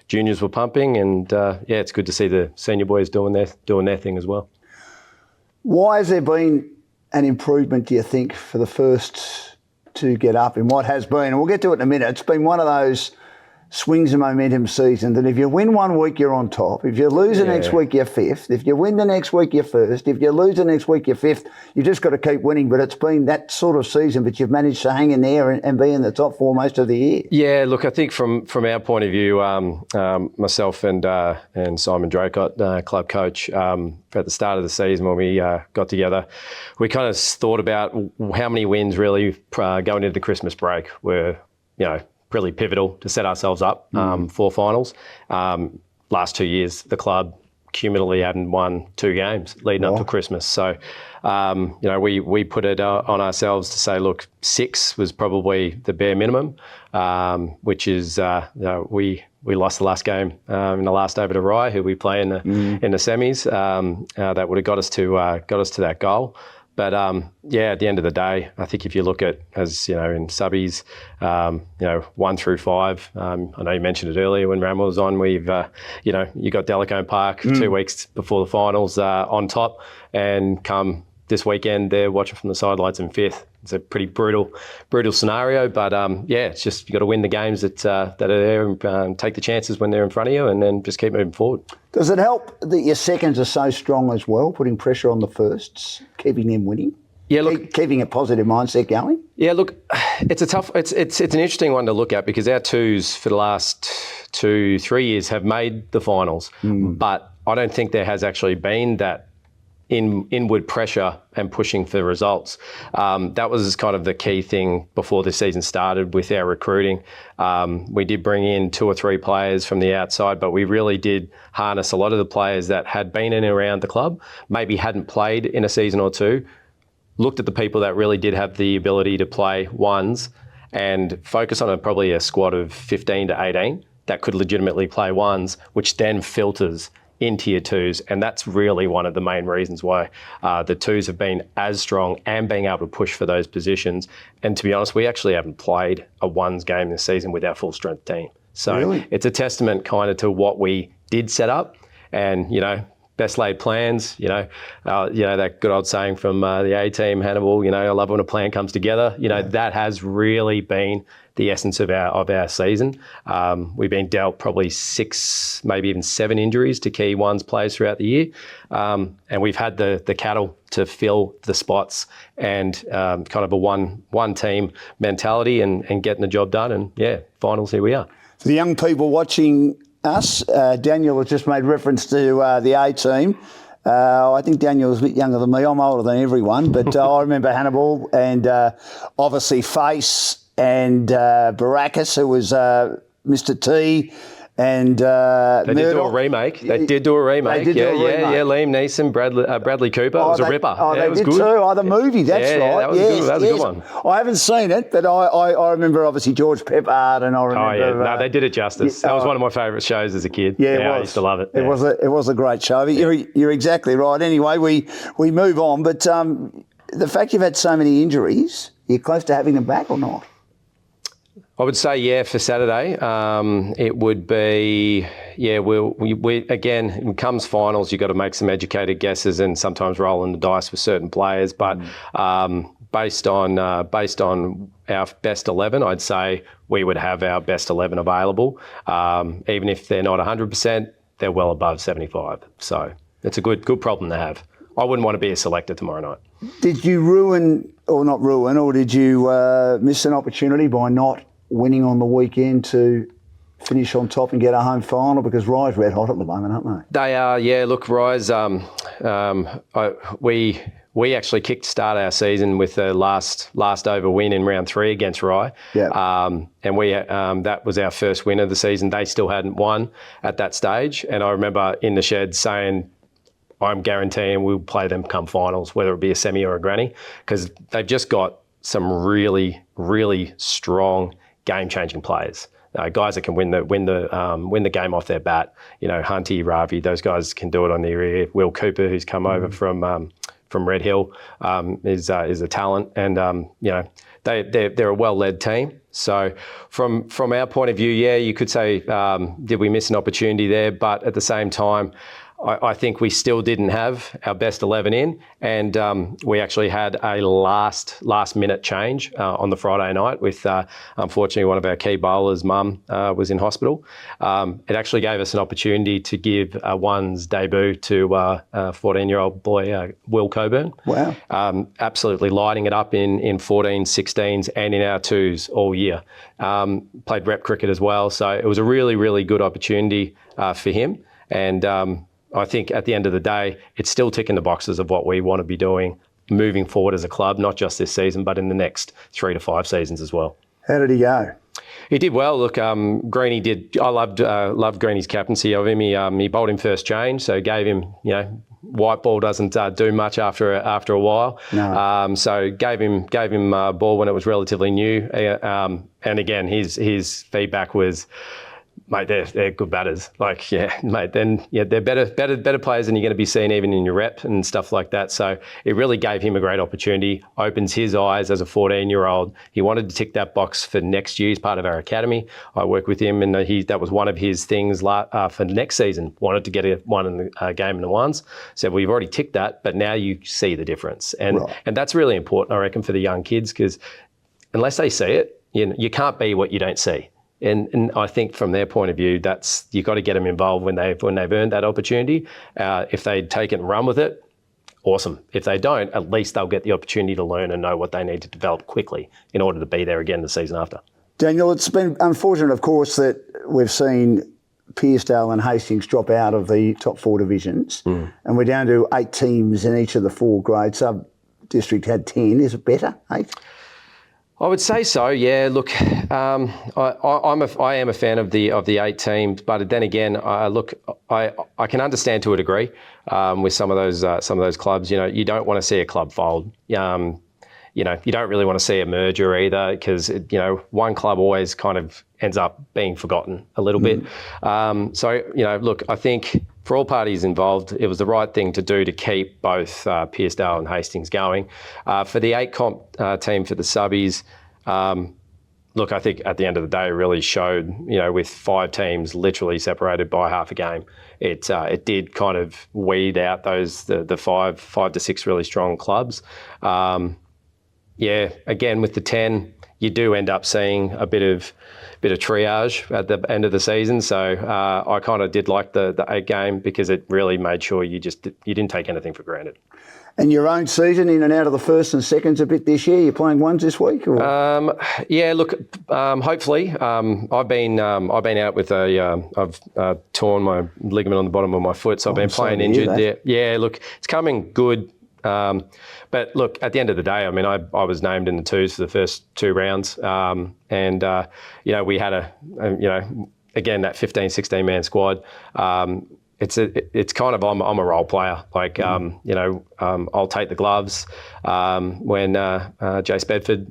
E: juniors were pumping, and it's good to see the senior boys doing their thing as well.
A: Why has there been an improvement, do you think, for the first to get up in what has been, and we'll get to it in a minute, it's been one of those swings and momentum season that if you win one week, you're on top. If you lose the next week, you're fifth. If you win the next week, you're first. If you lose the next week, you're fifth. You've just got to keep winning. But it's been that sort of season, but you've managed to hang in there and be in the top four most of the year. Yeah,
E: look, I think from our point of view, myself and Simon Draycott, club coach, at the start of the season when we got together, we kind of thought about how many wins really going into the Christmas break were, really pivotal to set ourselves up for finals. Last 2 years, the club cumulatively hadn't won 2 games leading up to Christmas. So, we put it on ourselves to say, look, 6 was probably the bare minimum, which is we lost the last game in the last over to Rye, who we play in the semis. That would have got us to that goal. But, at the end of the day, I think if you look at, as in subbies, 1 through 5, I know you mentioned it earlier when Ram was on, we've, you got Delacombe Park 2 weeks before the finals on top, and come this weekend, they're watching from the sidelines in 5th. It's a pretty brutal scenario, but it's just you got to win the games that are there and take the chances when they're in front of you, and then just keep moving forward.
A: Does it help that your seconds are so strong as well, putting pressure on the firsts, keeping them winning? Yeah, look, keeping a positive mindset going.
E: Yeah, look, it's an interesting one to look at because our 2s for the last 2-3 years have made the finals, but I don't think there has actually been that inward pressure and pushing for results. That was kind of the key thing before the season started with our recruiting. We did bring in 2 or 3 players from the outside, but we really did harness a lot of the players that had been in and around the club, maybe hadn't played in a season or 2, looked at the people that really did have the ability to play ones and focus on probably a squad of 15 to 18 that could legitimately play ones, which then filters into your 2s, and that's really one of the main reasons why the 2s have been as strong and being able to push for those positions. And to be honest, we actually haven't played a ones game this season with our full strength team. So It's a testament kind of to what we did set up, and best laid plans. That good old saying from the A team, Hannibal. I love when a plan comes together. That has really been the essence of our season. We've been dealt probably 6, maybe even 7 injuries to key ones players throughout the year, and we've had the cattle to fill the spots and kind of a one team mentality and getting the job done. And finals, here we are.
A: For the young people watching us, Daniel has just made reference to the A team. I think Daniel was a bit younger than me. I'm older than everyone, but I remember Hannibal and obviously Face and Baracus, who was Mr. T, and
E: they did do a remake. Yeah, Liam Neeson, Bradley Cooper. It was a ripper.
A: Oh, they
E: was
A: did
E: good.
A: too. Oh, the movie. That's right.
E: That was good. That was a good one.
A: I haven't seen it, but I remember obviously George Peppard, and I remember.
E: No, they did it justice. That was one of my favourite shows as a kid.
A: Yeah, it was.
E: I used to love it.
A: It was a great show. You're exactly right. Anyway, we move on, but the fact you've had so many injuries, you're close to having them back or not?
E: I would say, for Saturday, it would be, we again, when it comes finals, you've got to make some educated guesses and sometimes rolling the dice with certain players. But based on our best 11, I'd say we would have our best 11 available. Even if they're not 100%, they're well above 75. So it's a good problem to have. I wouldn't want to be a selector tomorrow night.
A: Did you or did you miss an opportunity by not winning on the weekend to finish on top and get a home final? Because Rye's red hot at the moment, aren't they?
E: They are, yeah. Look, Rye's, we we actually kick-start our season with the last over win in round 3 against Rye.
A: Yeah.
E: And we that was our first win of the season. They still hadn't won at that stage. And I remember in the shed saying, I'm guaranteeing we'll play them come finals, whether it be a semi or a granny, because they've just got some really, really strong game-changing players. Guys that can win the game off their bat. You know, Hunty, Ravi, those guys can do it on their ear. Will Cooper, who's come over from Red Hill, is a talent, and you know, they're a well-led team. So from our point of view, yeah, you could say, did we miss an opportunity there? But at the same time, I think we still didn't have our best 11 in, and we actually had a last minute change on the Friday night with, unfortunately, one of our key bowlers' mum was in hospital. It actually gave us an opportunity to give one's debut to a 14-year-old boy, Will Coburn.
A: Wow.
E: Absolutely lighting it up in 14s, 16s and in our 2s all year. Played rep cricket as well, so it was a really, really good opportunity for him. And I think at the end of the day, it's still ticking the boxes of what we want to be doing moving forward as a club, not just this season, but in the next 3 to 5 seasons as well.
A: How did he go?
E: He did well. Look, Greeny did. I loved Greeny's captaincy of him. He bowled him first change, so gave him, you know, white ball doesn't do much after a while.
A: No.
E: So gave him ball when it was relatively new. And again, his feedback was, mate, they're good batters. Like, yeah, mate, then yeah, they're better players than you're going to be seeing even in your rep and stuff like that. So it really gave him a great opportunity, opens his eyes as a 14-year-old. He wanted to tick that box for next year. He's part of our academy. I work with him, and that was one of his things for next season. Wanted to get one in the game in the ones. Said, well, you've already ticked that, but now you see the difference. And that's really important, I reckon, for the young kids, because unless they see it, you can't be what you don't see. And I think from their point of view, you've got to get them involved when they've earned that opportunity. If they take it and run with it, awesome. If they don't, at least they'll get the opportunity to learn and know what they need to develop quickly in order to be there again the season after.
A: Daniel, it's been unfortunate, of course, that we've seen Pearsdale and Hastings drop out of the top 4 divisions, and we're down to 8 teams in each of the 4 grades. Sub-district had 10. Is it better, 8?
E: I would say so. Yeah. Look, I am a fan of the 8 teams, but then again, I can understand to a degree with some of those clubs. You know, you don't want to see a club fold. You know, you don't really want to see a merger either, because one club always kind of ends up being forgotten a little bit. So look, I think for all parties involved, it was the right thing to do to keep both Pearsdale and Hastings going. For the 8 comp team for the subbies, look, I think at the end of the day, it really showed, with 5 teams literally separated by half a game, it did kind of weed out the 5 to 6 really strong clubs. Again, with the 10, you do end up seeing a bit of triage at the end of the season. So I kind of did like the 8 game, because it really made sure you didn't take anything for granted.
A: And your own season in and out of the first and seconds a bit this year? You're playing ones this week? Or?
E: Hopefully. I've been out with I've torn my ligament on the bottom of my foot, so I've been playing injured there. Yeah, look, it's coming good. But look, at the end of the day, I mean, I was named in the 2s for the first 2 rounds. We had again, that 15, 16 man squad. It's kind of, I'm a role player. Like, I'll take the gloves when Jace Bedford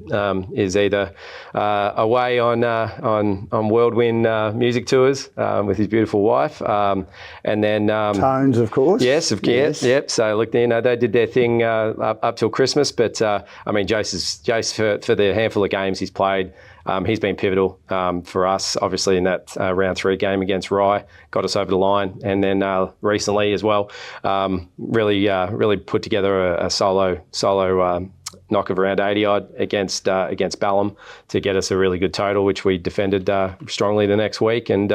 E: is either away on whirlwind music tours with his beautiful wife, and then
A: Tones, of course.
E: Yes. Yep. So look, they did their thing up till Christmas, but I mean, Jace for the handful of games he's played. He's been pivotal for us, obviously, in that round 3 game against Rye, got us over the line, and then recently as well, really put together a solo knock of around 80 odd against Balham to get us a really good total, which we defended strongly the next week. And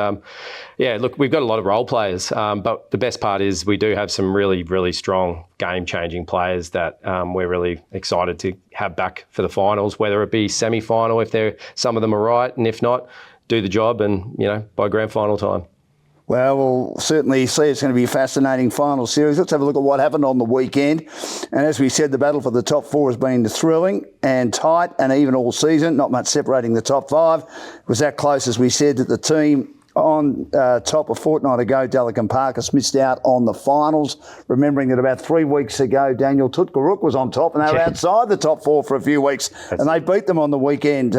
E: look, we've got a lot of role players, but the best part is we do have some really, really strong game-changing players that we're really excited to have back for the finals, whether it be semi-final if some of them are right, and if not, do the job and by grand final time.
A: Well, we'll certainly see. It's going to be a fascinating final series. Let's have a look at what happened on the weekend. And as we said, the battle for the top four has been thrilling and tight and even all season. Not much separating the top five. It was that close, as we said, that the team on top a fortnight ago, Delican Parkus, missed out on the finals. Remembering that about 3 weeks ago, Daniel Tutkaruk was on top and they were outside the top four for a few weeks. And they beat them on the weekend.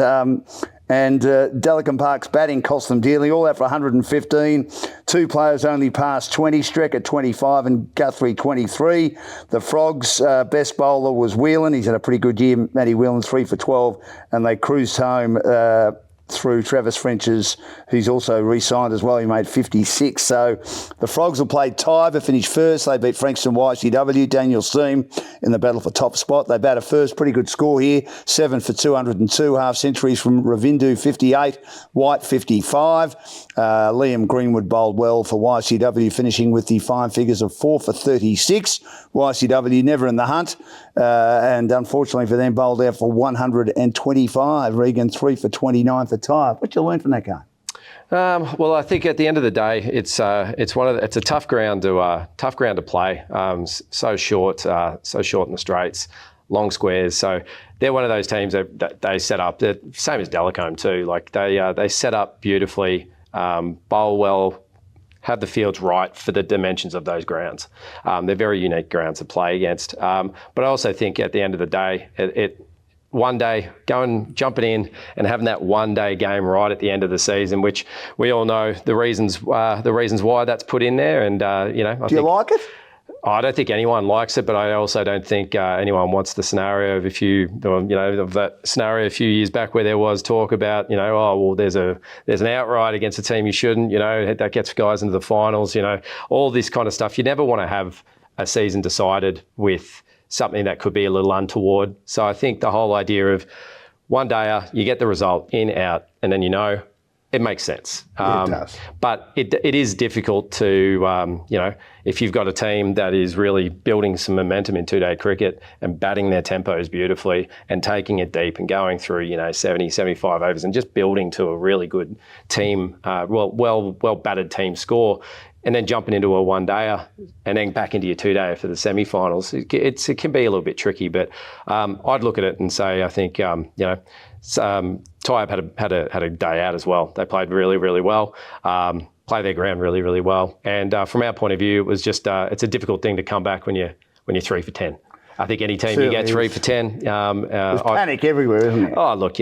A: And Delican Park's batting cost them dearly, all out for 115. Two players only passed 20, Streck at 25 and Guthrie 23. The Frogs' best bowler was Whelan. He's had a pretty good year, Matty Whelan, 3 for 12. And they cruised home through Travis French's, who's also re-signed as well. He made 56. So the Frogs will play Tiber, finished first. They beat Frankston YCW, Daniel's team, in the battle for top spot. They batted first, pretty good score here, 7 for 202, half centuries from Ravindu, 58, White, 55. Liam Greenwood bowled well for YCW, finishing with the fine figures of 4 for 36. YCW never in the hunt, and unfortunately for them, bowled out for 125. Regan 3 for 29 for Tyre. What did you learn from that game?
E: Well, I think at the end of the day, it's a tough ground to play. So short in the straights, long squares. So they're one of those teams that they set up. They're same as Delacombe too. Like they set up beautifully, bowl well, have the fields right for the dimensions of those grounds. They're very unique grounds to play against. But I also think at the end of the day, one day jumping in and having that one day game right at the end of the season, which we all know the reasons why that's put in there. And do you like it? I don't think anyone likes it, but I also don't think anyone wants the scenario of of that scenario a few years back where there was talk about, there's an outright against a team you shouldn't, that gets guys into the finals, all this kind of stuff. You never want to have a season decided with something that could be a little untoward. So I think the whole idea of one day you get the result in, out, and then it makes sense.
A: It does.
E: But it is difficult to, if you've got a team that is really building some momentum in two-day cricket and batting their tempos beautifully and taking it deep and going through, 70, 75 overs and just building to a really good team, well-battered team score, and then jumping into a one-dayer and then back into your two-dayer for the semi-finals, it can be a little bit tricky. But I'd look at it and say, I think, Tyab had a day out as well. They played really, really well, play their ground really, really well. And from our point of view, it was just it's a difficult thing to come back when you're 3 for 10. I think any team you get 3 for 10.
A: There's panic everywhere, isn't there?
E: Oh, look,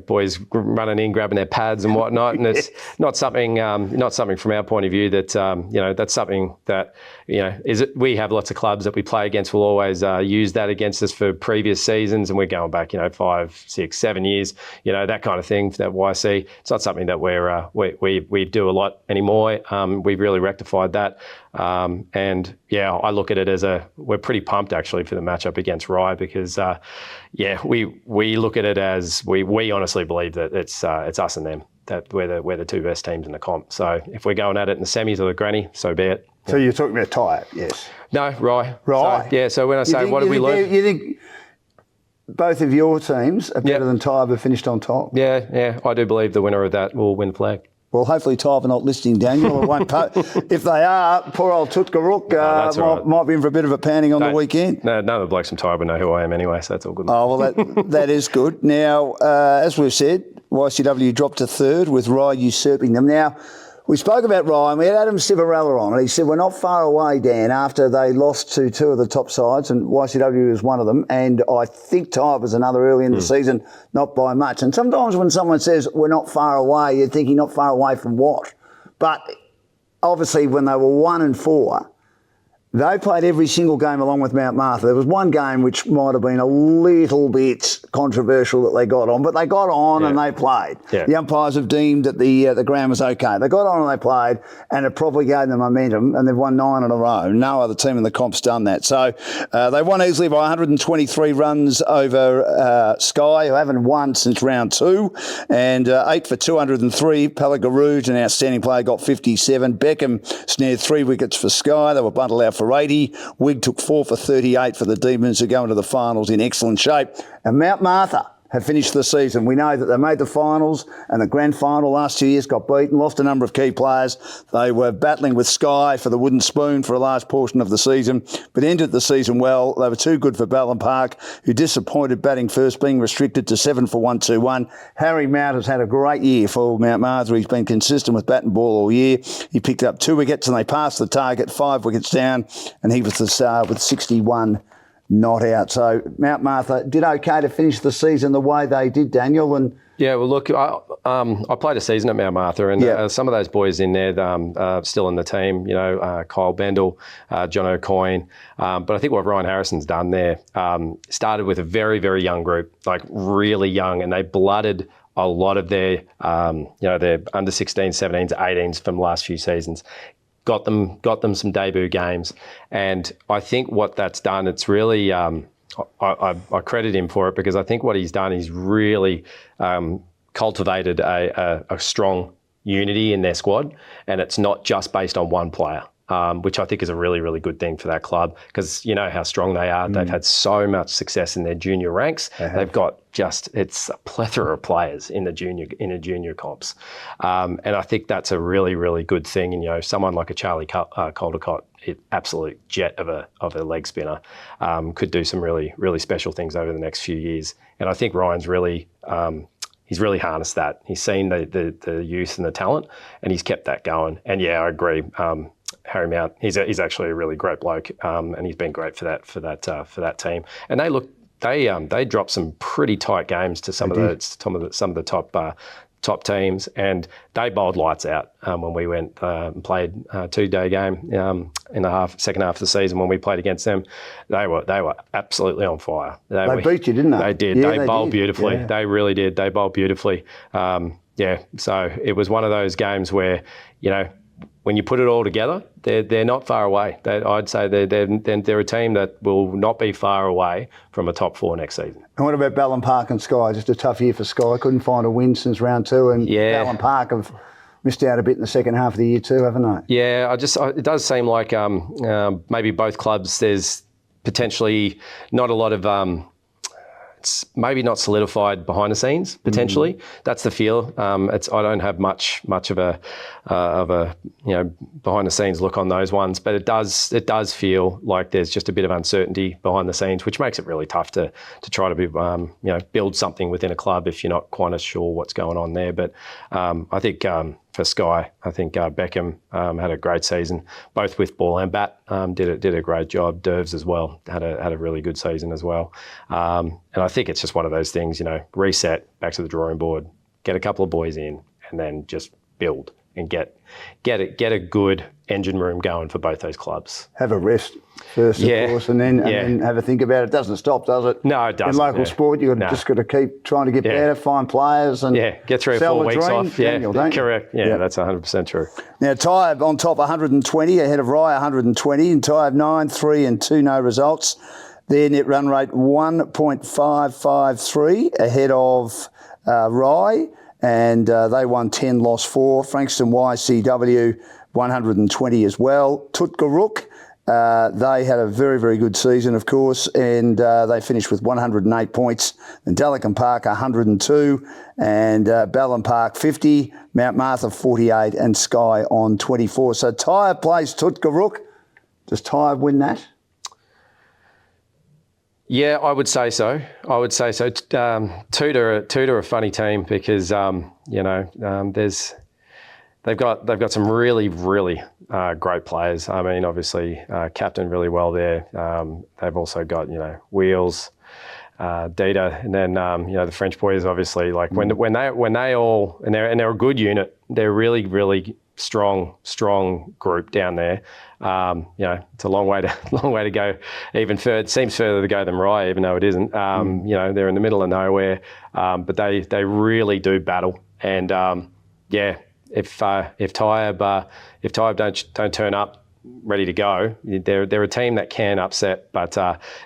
E: boys running in, grabbing their pads and whatnot, and it's not something from our point of view that that's something that we have lots of clubs that we play against will always use that against us for previous seasons, and we're going back 5, 6, 7 years, that kind of thing. That YC, it's not something that we do a lot anymore. We've really rectified that. I look at it as we're pretty pumped actually for the matchup against Rye because, we look at it as we honestly believe that it's us and them, that we're the two best teams in the comp. So if we're going at it in the semis or the granny, so be it.
A: So you're talking about Tyre, yes?
E: No, Rye.
A: Rye.
E: So when I say what did we learn?
A: You think both of your teams are better than Tyre but finished on top?
E: Yeah, I do believe the winner of that will win the flag.
A: Well, hopefully Tybe are not listening, Daniel. It won't if they are, poor old Tutkaruk might be in for a bit of a pounding on the weekend.
E: No, none of the blokes from Tybe know who I am anyway, so that's all good.
A: Oh, well, that is good. Now, as we've said, YCW dropped to third with Rye usurping them. Now, we spoke about Rye and we had Adam Civarella on and he said, we're not far away, Dan, after they lost to two of the top sides and YCW was one of them and I think Tybe was another early in the season, not by much. And sometimes when someone says we're not far away, you're thinking not far away from what? But obviously when they were 1 and 4, they played every single game along with Mount Martha. There was one game which might have been a little bit controversial that they got on, but they got on and they played. Yeah. The umpires have deemed that the ground was okay. They got on and they played, and it probably gave them momentum, and they've won 9 in a row. No other team in the comp's done that. So they won easily by 123 runs over Sky, who haven't won since round 2, and 8 for 203. Palagarooj, an outstanding player, got 57. Beckham snared 3 wickets for Sky. They were bundled out for 80. Wigg took 4 for 38 for the Demons, who go into the finals in excellent shape. And Mount Martha, have finished the season. We know that they made the finals and the grand final last 2 years, got beaten, lost a number of key players. They were battling with Sky for the wooden spoon for a large portion of the season, but ended the season well. They were too good for Ballon Park, who disappointed batting first, being restricted to 7 for 121. Harry Mount has had a great year for Mount Martha. He's been consistent with bat and ball all year. He picked up 2 wickets and they passed the target, 5 wickets down, and he was the star with 61 not out. So Mount Martha did okay to finish the season the way they did, Daniel. And
E: yeah, well, look, I played a season at Mount Martha, and some of those boys in there still in the team. You know, Kyle Bendel, John O'Coin. But I think what Ryan Harrison's done there started with a very, very young group, like really young, and they blooded a lot of their, their under 16s, 17s, 18s from the last few seasons. Got them some debut games, and I think what that's done, it's really I credit him for it, because I think what he's done, he's really cultivated a strong unity in their squad, and it's not just based on one player. Which I think is a really, really good thing for that club, because you know how strong they are. They've had so much success in their junior ranks. They've got it's a plethora of players in the junior comps, and I think that's a really, really good thing. And you know, someone like a Charlie Caldecott, absolute jet of a leg spinner, could do some really, really special things over the next few years. And I think Ryan's really. He's really harnessed that. He's seen the youth and the talent, and he's kept that going. And yeah, I agree. Harry Mount, he's actually a really great bloke, and he's been great for that team. And they dropped some pretty tight games to some of the top teams, and they bowled lights out when we went and played a 2-day game in the second half of the season. When we played against them, they were absolutely on fire.
A: They beat you, didn't they?
E: They did.
A: Yeah,
E: they bowled
A: did.
E: beautifully.
A: Yeah.
E: They really did. They bowled beautifully. So it was one of those games where, you know, when you put it all together, they're not far away. I'd say they're a team that will not be far away from a top 4 next season.
A: And what about Ballon Park and Sky? Just a tough year for Sky. Couldn't find a win since round 2, and Ballon Park have missed out a bit in the second half of the year too, haven't they?
E: Yeah, it does seem like maybe both clubs, there's potentially not a lot of. It's maybe not solidified behind the scenes, potentially. That's the feel. I don't have much of a behind the scenes look on those ones, but it does feel like there's just a bit of uncertainty behind the scenes, which makes it really tough to try to be build something within a club if you're not quite as sure what's going on there. But I think for Sky, I think Beckham had a great season, both with ball and bat. Did a great job. Dervs as well had a really good season as well. And I think it's just one of those things, reset, back to the drawing board, get a couple of boys in, and then just build and get a good engine room going for both those clubs.
A: Have a rest first, of course, and then have a think about it. It doesn't stop, does it?
E: No, it doesn't.
A: In local sport, you've just got to keep trying to get better, find players, and
E: get 3 or 4 weeks off.
A: Daniel, don't you?
E: Correct. Yeah, that's 100% true.
A: Now, Tyab on top 120, ahead of Rye 120, and Tyab 9, 3 and 2 no results. Their net run rate 1.553 ahead of Rye, and they won 10, lost 4. Frankston YCW 120 as well. Tutgaruk, they had a very, very good season, of course, and they finished with 108 points. And Dallicum Park 102, and Ballon Park 50, Mount Martha 48, and Sky on 24. So Tyab plays Tutgaruk. Does Tyab win that?
E: Yeah, I would say so. Toot are a funny team because they've got some really, really great players. I mean, obviously, captain really well there. They've also got Wheels, Dita, and then the French boys. Obviously, like when they all and they're a good unit. They're really, really strong group down there. It's a long way to go. Even further, it seems further to go than Rye, even though it isn't. They're in the middle of nowhere, but they really do battle. And if Tyab don't turn up ready to go, they're a team that can upset. But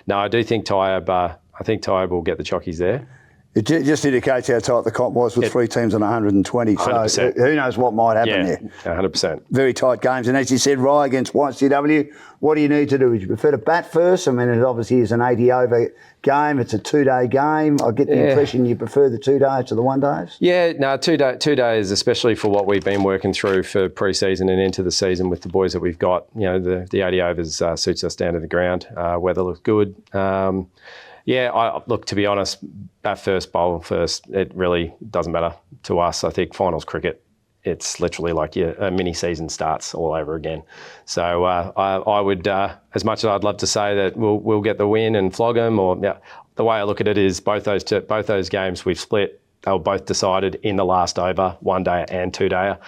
E: no, I do think Tyab. I think Tyab will get the chockies there.
A: It just indicates how tight the comp was with 3 teams on 120.
E: 100%.
A: So who knows what might happen there.
E: 100%.
A: Very tight games. And as you said, Rye against YCW, what do you need to do? Would you prefer to bat first? I mean, it obviously is an 80-over game. It's a 2-day game. I get the impression you prefer the 2 days to the 1 days.
E: Yeah, no, 2 days, especially for what we've been working through for pre-season and into the season with the boys that we've got. You know, the 80 overs suits us down to the ground. Weather looks good. Look, to be honest, bat first, bowl first, it really doesn't matter to us. I think finals cricket, it's literally like a mini season starts all over again. So I would, as much as I'd love to say that we'll get the win and flog them, the way I look at it is both those games we've split. They were both decided in the last over, 1 day and 2 dayer.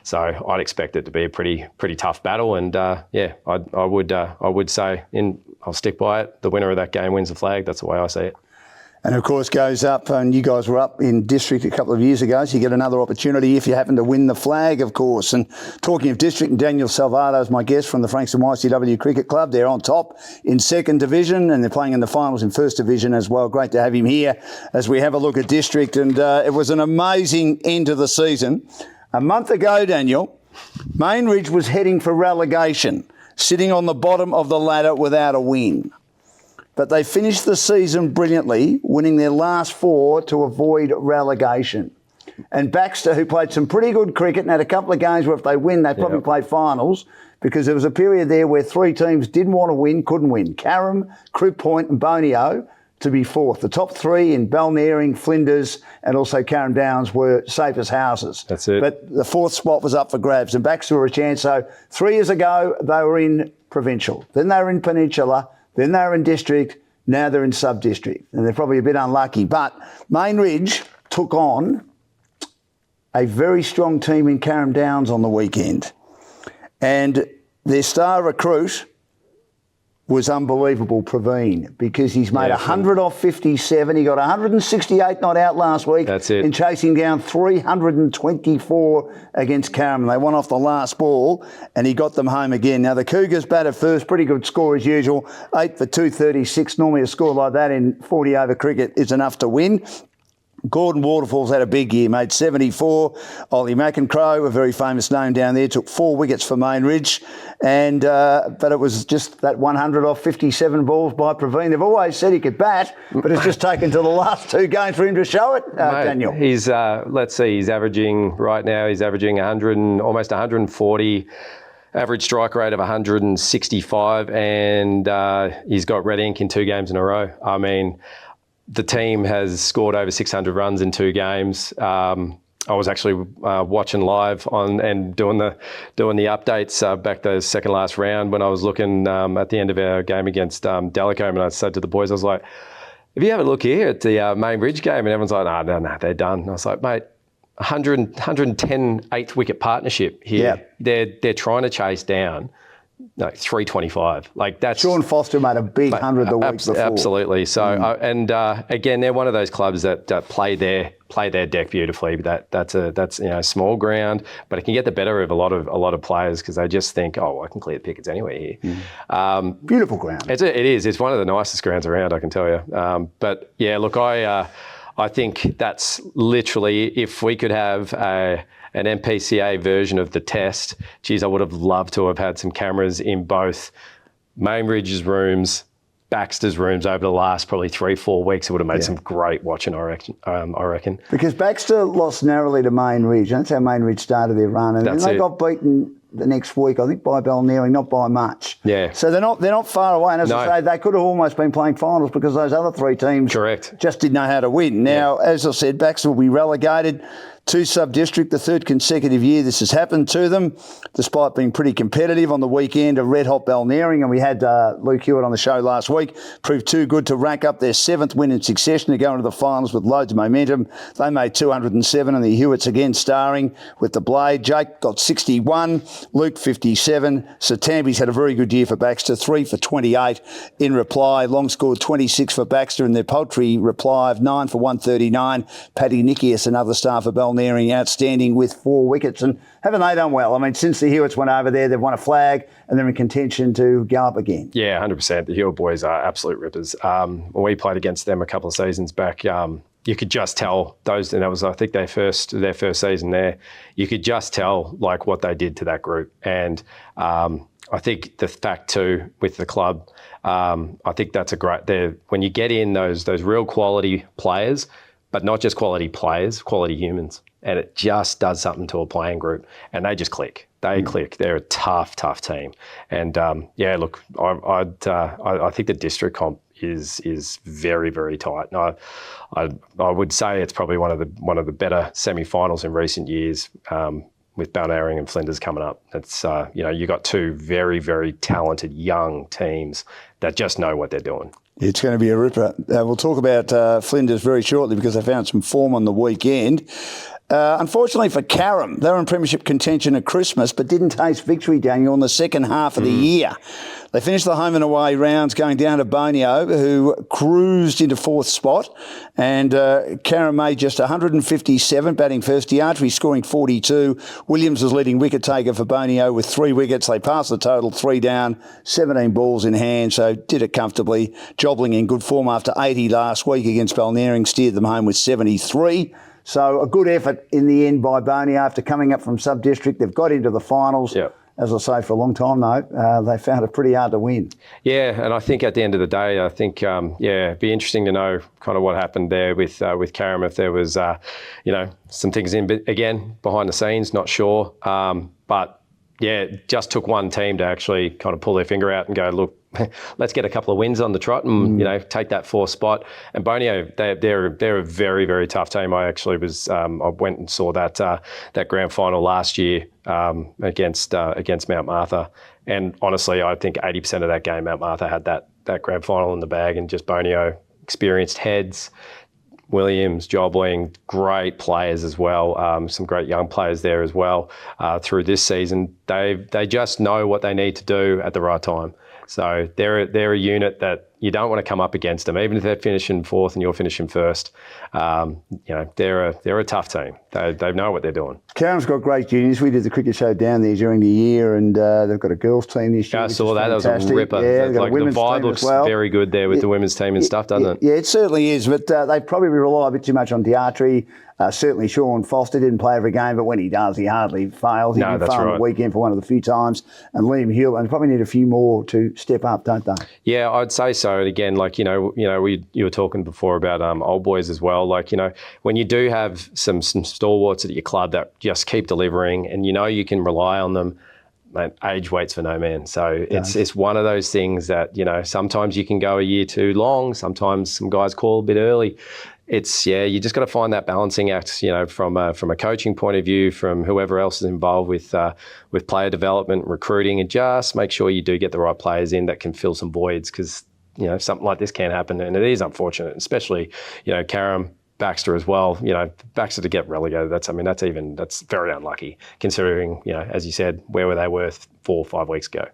E: So I'd expect it to be a pretty tough battle. And I would say, I'll stick by it. The winner of that game wins the flag. That's the way I see it.
A: And of course goes up, and you guys were up in district a couple of years ago, so you get another opportunity if you happen to win the flag, of course. And talking of district, and Daniel Salvato is my guest from the Frankston YCW Cricket Club. They're on top in 2nd Division, and they're playing in the finals in 1st Division as well. Great to have him here as we have a look at district. And it was an amazing end to the season. A month ago, Daniel, Main Ridge was heading for relegation, sitting on the bottom of the ladder without a win. But they finished the season brilliantly, winning their last 4 to avoid relegation. And Baxter, who played some pretty good cricket and had a couple of games where if they win, they probably play finals, because there was a period there where 3 teams didn't want to win, couldn't win. Carrum, Crib Point and Bonio to be 4th. The top 3 in Balnearing, Flinders and also Carrum Downs were safe as houses.
E: That's it.
A: But the 4th spot was up for grabs, and Baxter were a chance. So 3 years ago, they were in Provincial. Then they were in Peninsula. Then they were in district, now they're in sub-district. And they're probably a bit unlucky. But Main Ridge took on a very strong team in Carrum Downs on the weekend. And their star recruit was unbelievable, Praveen, because he's made 100 off 57. He got 168 not out last week.
E: That's it.
A: In chasing down 324 against Carrum. They won off the last ball and he got them home again. Now, the Cougars batted first. Pretty good score as usual. 8 for 236. Normally a score like that in 40 over cricket is enough to win. Gordon Waterfalls had a big year, made 74. Ollie McEncrow, a very famous name down there, took 4 wickets for Main Ridge. And but it was just that 100 off 57 balls by Praveen. They've always said he could bat, but it's just taken to the last 2 games for him to show it, Daniel.
E: He's, let's see, he's averaging 100 and almost 140. Average strike rate of 165, and he's got red ink in 2 games in a row. I mean, the team has scored over 600 runs in 2 games. I was actually watching live and doing the updates back the second last round when I was looking at the end of our game against Delacombe, and I said to the boys, I was like, "Have you had a look here at the Main Ridge game?" And everyone's like, "No, they're done." And I was like, "Mate, 110 eighth wicket partnership here. Yeah. They're trying to chase down." No, 325. Like that's
A: Sean Foster made a big 100 the week before.
E: Absolutely. So, again, they're one of those clubs that play their deck beautifully. That's small ground, but it can get the better of a lot of players because they just think, oh, I can clear the pickets anywhere here.
A: Beautiful ground.
E: It is. It's one of the nicest grounds around, I can tell you. But yeah, look, I think that's literally if we could have an MPCA version of the test. Geez, I would have loved to have had some cameras in both Main Ridge's rooms, Baxter's rooms over the last probably 3-4 weeks. It would have made some great watching, I reckon. Because
A: Baxter lost narrowly to Main Ridge. That's how Main Ridge started their run. And then they got beaten the next week, I think, by Balnearing, not by much.
E: Yeah.
A: So they're not far away. And as I say, they could have almost been playing finals because those other 3 teams just didn't know how to win. Now, as I said, Baxter will be relegated to sub-district, the 3rd consecutive year this has happened to them, despite being pretty competitive on the weekend, a red-hot Balnearing, and we had Luke Hewitt on the show last week, proved too good to rack up their 7th win in succession to go into the finals with loads of momentum. They made 207, and the Hewitts again starring with the blade. Jake got 61, Luke 57. Satambi's had a very good year for Baxter, 3 for 28 in reply. Long scored 26 for Baxter in their poultry reply of 9 for 139. Paddy Nikias, another star for Balnearing, outstanding with 4 wickets. And haven't they done well? I mean, since the Hewitts went over there, they've won a flag and they're in contention to go up again.
E: Yeah, 100%. The Hewitt boys are absolute rippers. When we played against them a couple of seasons back, you could just tell those, and that was, I think, their first season there. You could just tell like what they did to that group, and I think the fact too with the club, I think that's a great. When you get in those real quality players, but not just quality players, quality humans, and it just does something to a playing group, and they just click. They click. They're a tough team, and look, I think the district comp is very, very tight. And I would say it's probably one of the better semi-finals in recent years, with Balnarring and Flinders coming up. It's you got two very, very talented young teams that just know what they're doing.
A: It's going to be a ripper. We'll talk about Flinders very shortly because they found some form on the weekend. Unfortunately for Carrum, they were in premiership contention at Christmas but didn't taste victory, Daniel, in the second half of the year. They finished the home and away rounds going down to Bonio, who cruised into fourth spot. And Carrum made just 157, batting first. Diatri scoring 42. Williams was leading wicket taker for Bonio with 3 wickets. They passed the total, 3 down, 17 balls in hand, so did it comfortably. Jobling in good form after 80 last week against Balnarring, steered them home with 73. So a good effort in the end by Boney after coming up from sub-district. They've got into the finals.
E: Yep.
A: As I say, for a long time, though, they found it pretty hard to win.
E: Yeah, and I think at the end of the day, I think, it'd be interesting to know kind of what happened there with Carrum, if there was, some things again, behind the scenes, not sure. But, yeah, it just took one team to actually kind of pull their finger out and go, look, let's get a couple of wins on the trot and take that 4th spot. And Bonio, they're a very, very tough team. I actually I went and saw that grand final last year against Mount Martha, and honestly, I think 80% of that game Mount Martha had that grand final in the bag, and just Bonio experienced heads. Williams, Jobling, great players as well. Some great young players there as well through this season. They just know what they need to do at the right time. So they're a unit that you don't want to come up against them, even if they're finishing 4th and you're finishing 1st. They're a tough team. They know what they're doing.
A: Carrum's got great juniors. We did the cricket show down there during the year, and they've got a girls team this year.
E: I saw that. That was a ripper.
A: Yeah,
E: like the vibe looks very good there with the women's team and stuff, doesn't it?
A: Yeah, it certainly is. But they probably rely a bit too much on Diatri. Certainly Sean Foster didn't play every game, but when he does, he hardly fails. He did farm the weekend for one of the few times. And Liam Hill, and probably need a few more to step up, don't they?
E: Yeah, I'd say so. And again, like, you were talking before about old boys as well. Like, when you do have some stalwarts at your club that just keep delivering and you can rely on them, mate, age waits for no man. So it's one of those things that, sometimes you can go a year too long. Sometimes some guys call a bit early. It's, you just got to find that balancing act, from a coaching point of view, from whoever else is involved with player development, recruiting, and just make sure you do get the right players in that can fill some voids, because, something like this can happen, and it is unfortunate, especially, Carrum, Baxter as well. Baxter to get relegated, that's very unlucky, considering, as you said, where were they worth 4 or 5 weeks ago?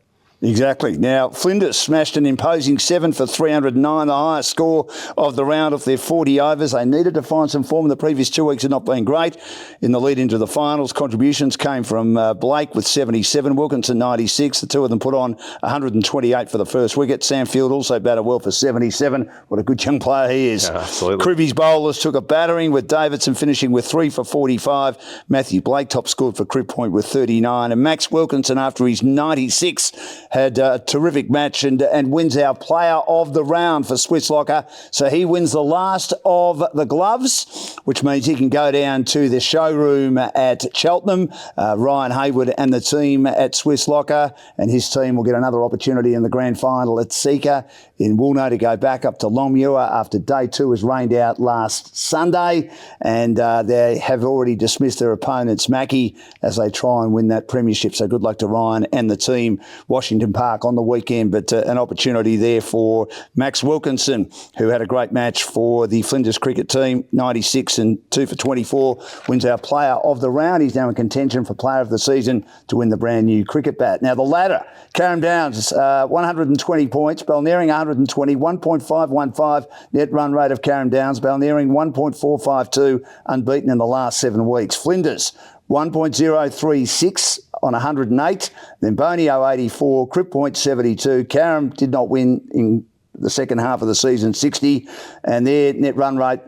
A: Exactly. Now, Flinders smashed an imposing 7 for 309, the highest score of the round off their 40 overs. They needed to find some form. The previous 2 weeks had not been great. In the lead into the finals, contributions came from Blake with 77, Wilkinson 96. The two of them put on 128 for the first wicket. Sam Field also batted well for 77. What a good young player he is.
E: Yeah, absolutely.
A: Cribby's bowlers took a battering, with Davidson finishing with 3 for 45. Matthew Blake top scored for Crib Point with 39. And Max Wilkinson, after his 96, had a terrific match and wins our player of the round for Swiss Locker. So he wins the last of the gloves, which means he can go down to the showroom at Cheltenham. Ryan Hayward and the team at Swiss Locker, and his team will get another opportunity in the grand final at Seeker in Woolno to go back up to Longmuir after day 2 was rained out last Sunday, and they have already dismissed their opponents, Mackie, as they try and win that premiership. So good luck to Ryan and the team. Washington Park on the weekend, but an opportunity there for Max Wilkinson, who had a great match for the Flinders cricket team, 96 and 2 for 24, wins our player of the round. He's now in contention for player of the season to win the brand new cricket bat. Now the ladder, Carrum Downs, 120 points, Balnarring 120, 1.515 net run rate of Carrum Downs, Balnarring 1.452, unbeaten in the last 7 weeks. Flinders 1.036 on 108, then Bonio 84, Crib Point 72. Carrum did not win in the second half of the season, 60, and their net run rate,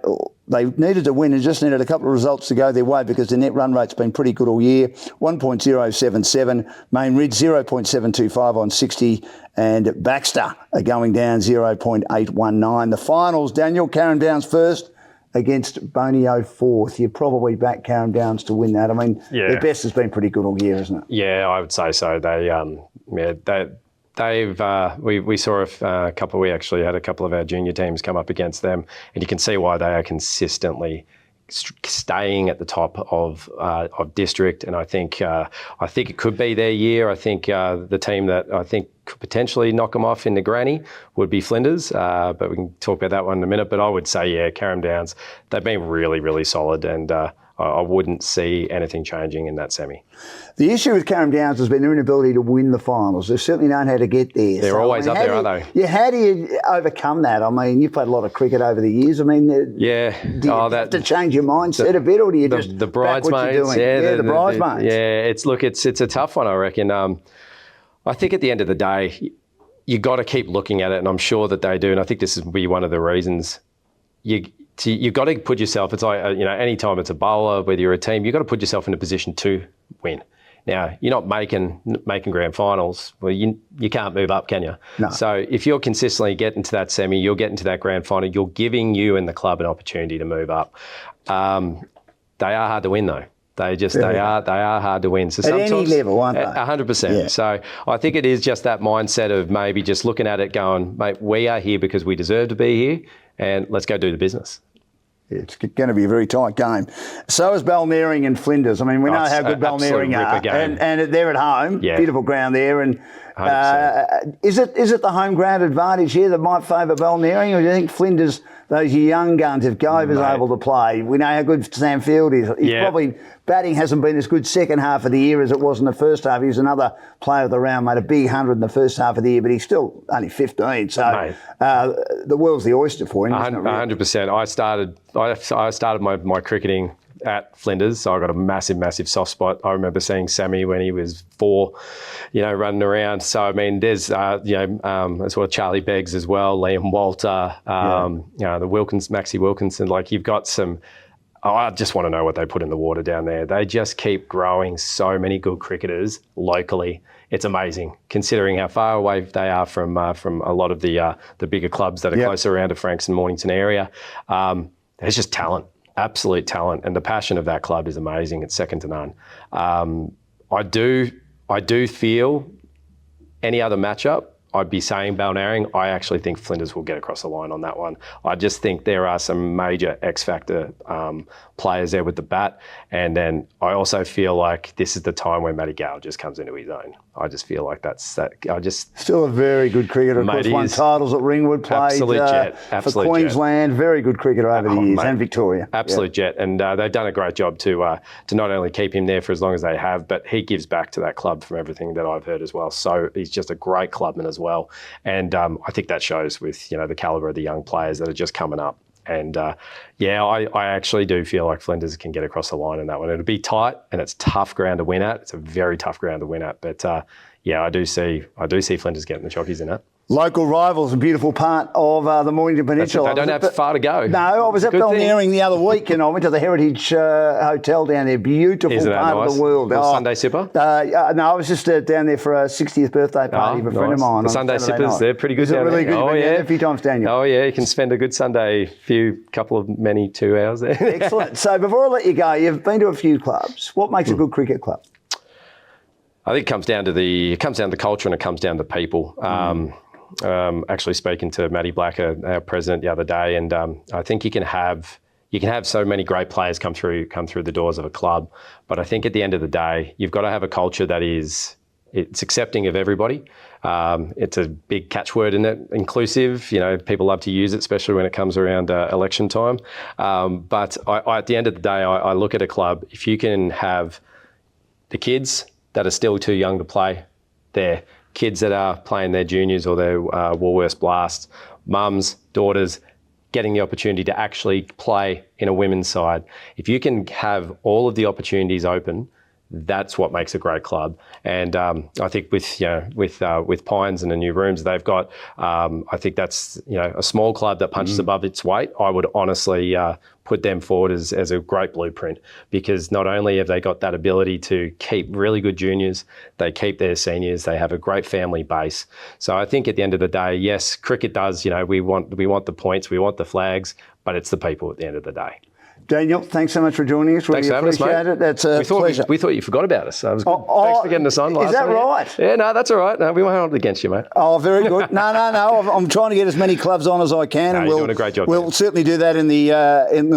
A: they needed to win and just needed a couple of results to go their way because their net run rate's been pretty good all year. 1.077, Main Ridge 0.725 on 60, and Baxter are going down 0.819. The finals, Daniel, Carrum Downs first against Bonio fourth. You probably back Carrum Downs to win that. I mean, their best has been pretty good all year, isn't it?
E: Yeah, I would say so. We saw a couple. We actually had a couple of our junior teams come up against them, and you can see why they are consistently staying at the top of district. And I think it could be their year. I think the team that I think could potentially knock them off in the granny would be Flinders, but we can talk about that one in a minute. But I would say, Carrum Downs, they've been really, really solid, and I wouldn't see anything changing in that semi.
A: The issue with Carrum Downs has been their inability to win the finals. They've certainly known how to get there.
E: They're always up there, aren't they?
A: Yeah, how do you overcome that? I mean, you've played a lot of cricket over the years. I mean, do you have to change your mindset a bit, or do you just
E: the bridesmaids?
A: Back what you're doing? The bridesmaids.
E: It's a tough one, I reckon. I think at the end of the day, you got to keep looking at it, and I'm sure that they do. And I think this will be one of the reasons you've got to put yourself. It's like any time it's a bowler, whether you're a team, you've got to put yourself in a position to win. Now, you're not making grand finals. Well, you can't move up, can you?
A: No.
E: So if you're consistently getting to that semi, you're getting to that grand final, you're giving you and the club an opportunity to move up. They are hard to win, though. They are hard to win. So
A: at any level, aren't they?
E: 100%. Yeah. So I think it is just that mindset of maybe just looking at it going, mate, we are here because we deserve to be here, and let's go do the business.
A: It's going to be a very tight game. So is Balnarring and Flinders. I mean, we know how good Balnarring are, and they're at home. Yeah. Beautiful ground there. And is it the home ground advantage here that might favour Balnarring, or do you think Flinders, those young guns, if Gover's able to play? We know how good Sam Field is. He's probably batting hasn't been as good second half of the year as it was in the first half. He was another player of the round, made a big 100 in the first half of the year, but he's still only 15. So the world's the oyster for him.
E: 100%. I started my cricketing at Flinders, so I got a massive soft spot. I remember seeing Sammy when he was 4, running around. So I mean, there's as well Charlie Beggs as well, Liam Walter, the Maxie Wilkinson. Like you've got some. I just want to know what they put in the water down there. They just keep growing so many good cricketers locally. It's amazing, considering how far away they are from a lot of the bigger clubs that are closer around to Frankston, Mornington area. There's just talent, absolute talent, and the passion of that club is amazing. It's second to none. I do feel any other matchup, I'd be saying Balnarring. I actually think Flinders will get across the line on that one. I just think there are some major X-factor players there with the bat. And then I also feel like this is the time where Matty Gale just comes into his own. I just feel like
A: Still a very good cricketer. Of course, won titles at Ringwood, played for Queensland. Jet. Very good cricketer over the years, and Victoria.
E: Absolute jet. And they've done a great job to not only keep him there for as long as they have, but he gives back to that club from everything that I've heard as well. So he's just a great clubman as well. And I think that shows with, the calibre of the young players that are just coming up. And I actually do feel like Flinders can get across the line in that one. It'll be tight, and it's tough ground to win at. It's a very tough ground to win at. But I do see Flinders getting the chockies in it.
A: Local rivals, a beautiful part of the Mornington Peninsula.
E: They don't have far to go.
A: No, I was at Balnarring the other week, and I went to the Heritage Hotel down there. Beautiful part of the world.
E: Sunday sipper?
A: No, I was just down there for a 60th birthday party of a friend of mine.
E: The Sunday sippers, they're pretty good.
A: Is it really good? Oh, yeah. A few times, Daniel.
E: Oh, yeah. You can spend a good Sunday, many 2 hours there.
A: Excellent. So before I let you go, you've been to a few clubs. What makes a good cricket club?
E: I think it comes down to the culture, and it comes down to people. Actually speaking to Matty Black, our president, the other day, and I think you can have so many great players come through the doors of a club, but I think at the end of the day, you've got to have a culture that it's accepting of everybody. It's a big catchword in it, inclusive. People love to use it, especially when it comes around election time. But I, at the end of the day, I look at a club. If you can have the kids that are still too young to play there, kids that are playing their juniors or their Woolworths Blast, mums, daughters, getting the opportunity to actually play in a women's side. If you can have all of the opportunities open, That's what makes a great club. And I think with Pines and the new rooms they've got, I think that's a small club that punches above its weight. I would honestly put them forward as a great blueprint, because not only have they got that ability to keep really good juniors, they keep their seniors, they have a great family base. So I think at the end of the day, yes, cricket does, we want the points, we want the flags, but it's the people at the end of the day.
A: Daniel, thanks so much for joining us.
E: Thanks for having us, mate.
A: Appreciate it. That's a pleasure.
E: We thought you forgot about us. That was good. Thanks for getting us on last
A: Is that
E: time.
A: right?
E: Yeah, no, that's all right. No, we won't hold it against you, mate.
A: Oh, very good. No. I'm trying to get as many clubs on as I can, and
E: you're doing a great job,
A: We'll
E: man.
A: certainly do that in the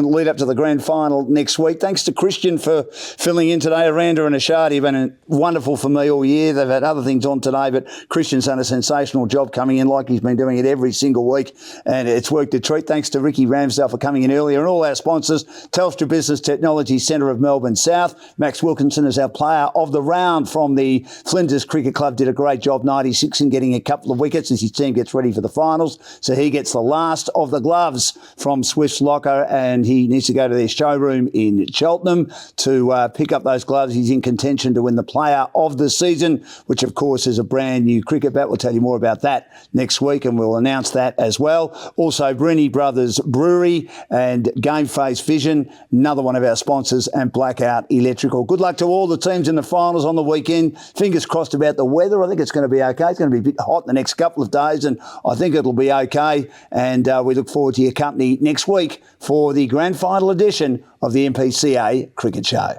A: lead up to the grand final next week. Thanks to Christian for filling in today. Aranda and Ashadi have been wonderful for me all year. They've had other things on today, but Christian's done a sensational job coming in, like he's been doing it every single week, and it's worked a treat. Thanks to Ricky Ramsdale for coming in earlier, and all our sponsors: Telstra Business Technology Centre of Melbourne South. Max Wilkinson is our player of the round from the Flinders Cricket Club. Did a great job, 96, in getting a couple of wickets as his team gets ready for the finals. So he gets the last of the gloves from Swift's locker, and he needs to go to their showroom in Cheltenham to pick up those gloves. He's in contention to win the player of the season, which of course is a brand new cricket bat. We'll tell you more about that next week, and we'll announce that as well. Also, Brenny Brothers Brewery and GameFace Vision, another one of our sponsors, and Blackout Electrical. Good luck to all the teams in the finals on the weekend. Fingers crossed about the weather. I think it's going to be okay. It's going to be a bit hot in the next couple of days, and I think it'll be okay. And we look forward to your company next week for the grand final edition of the MPCA Cricket Show.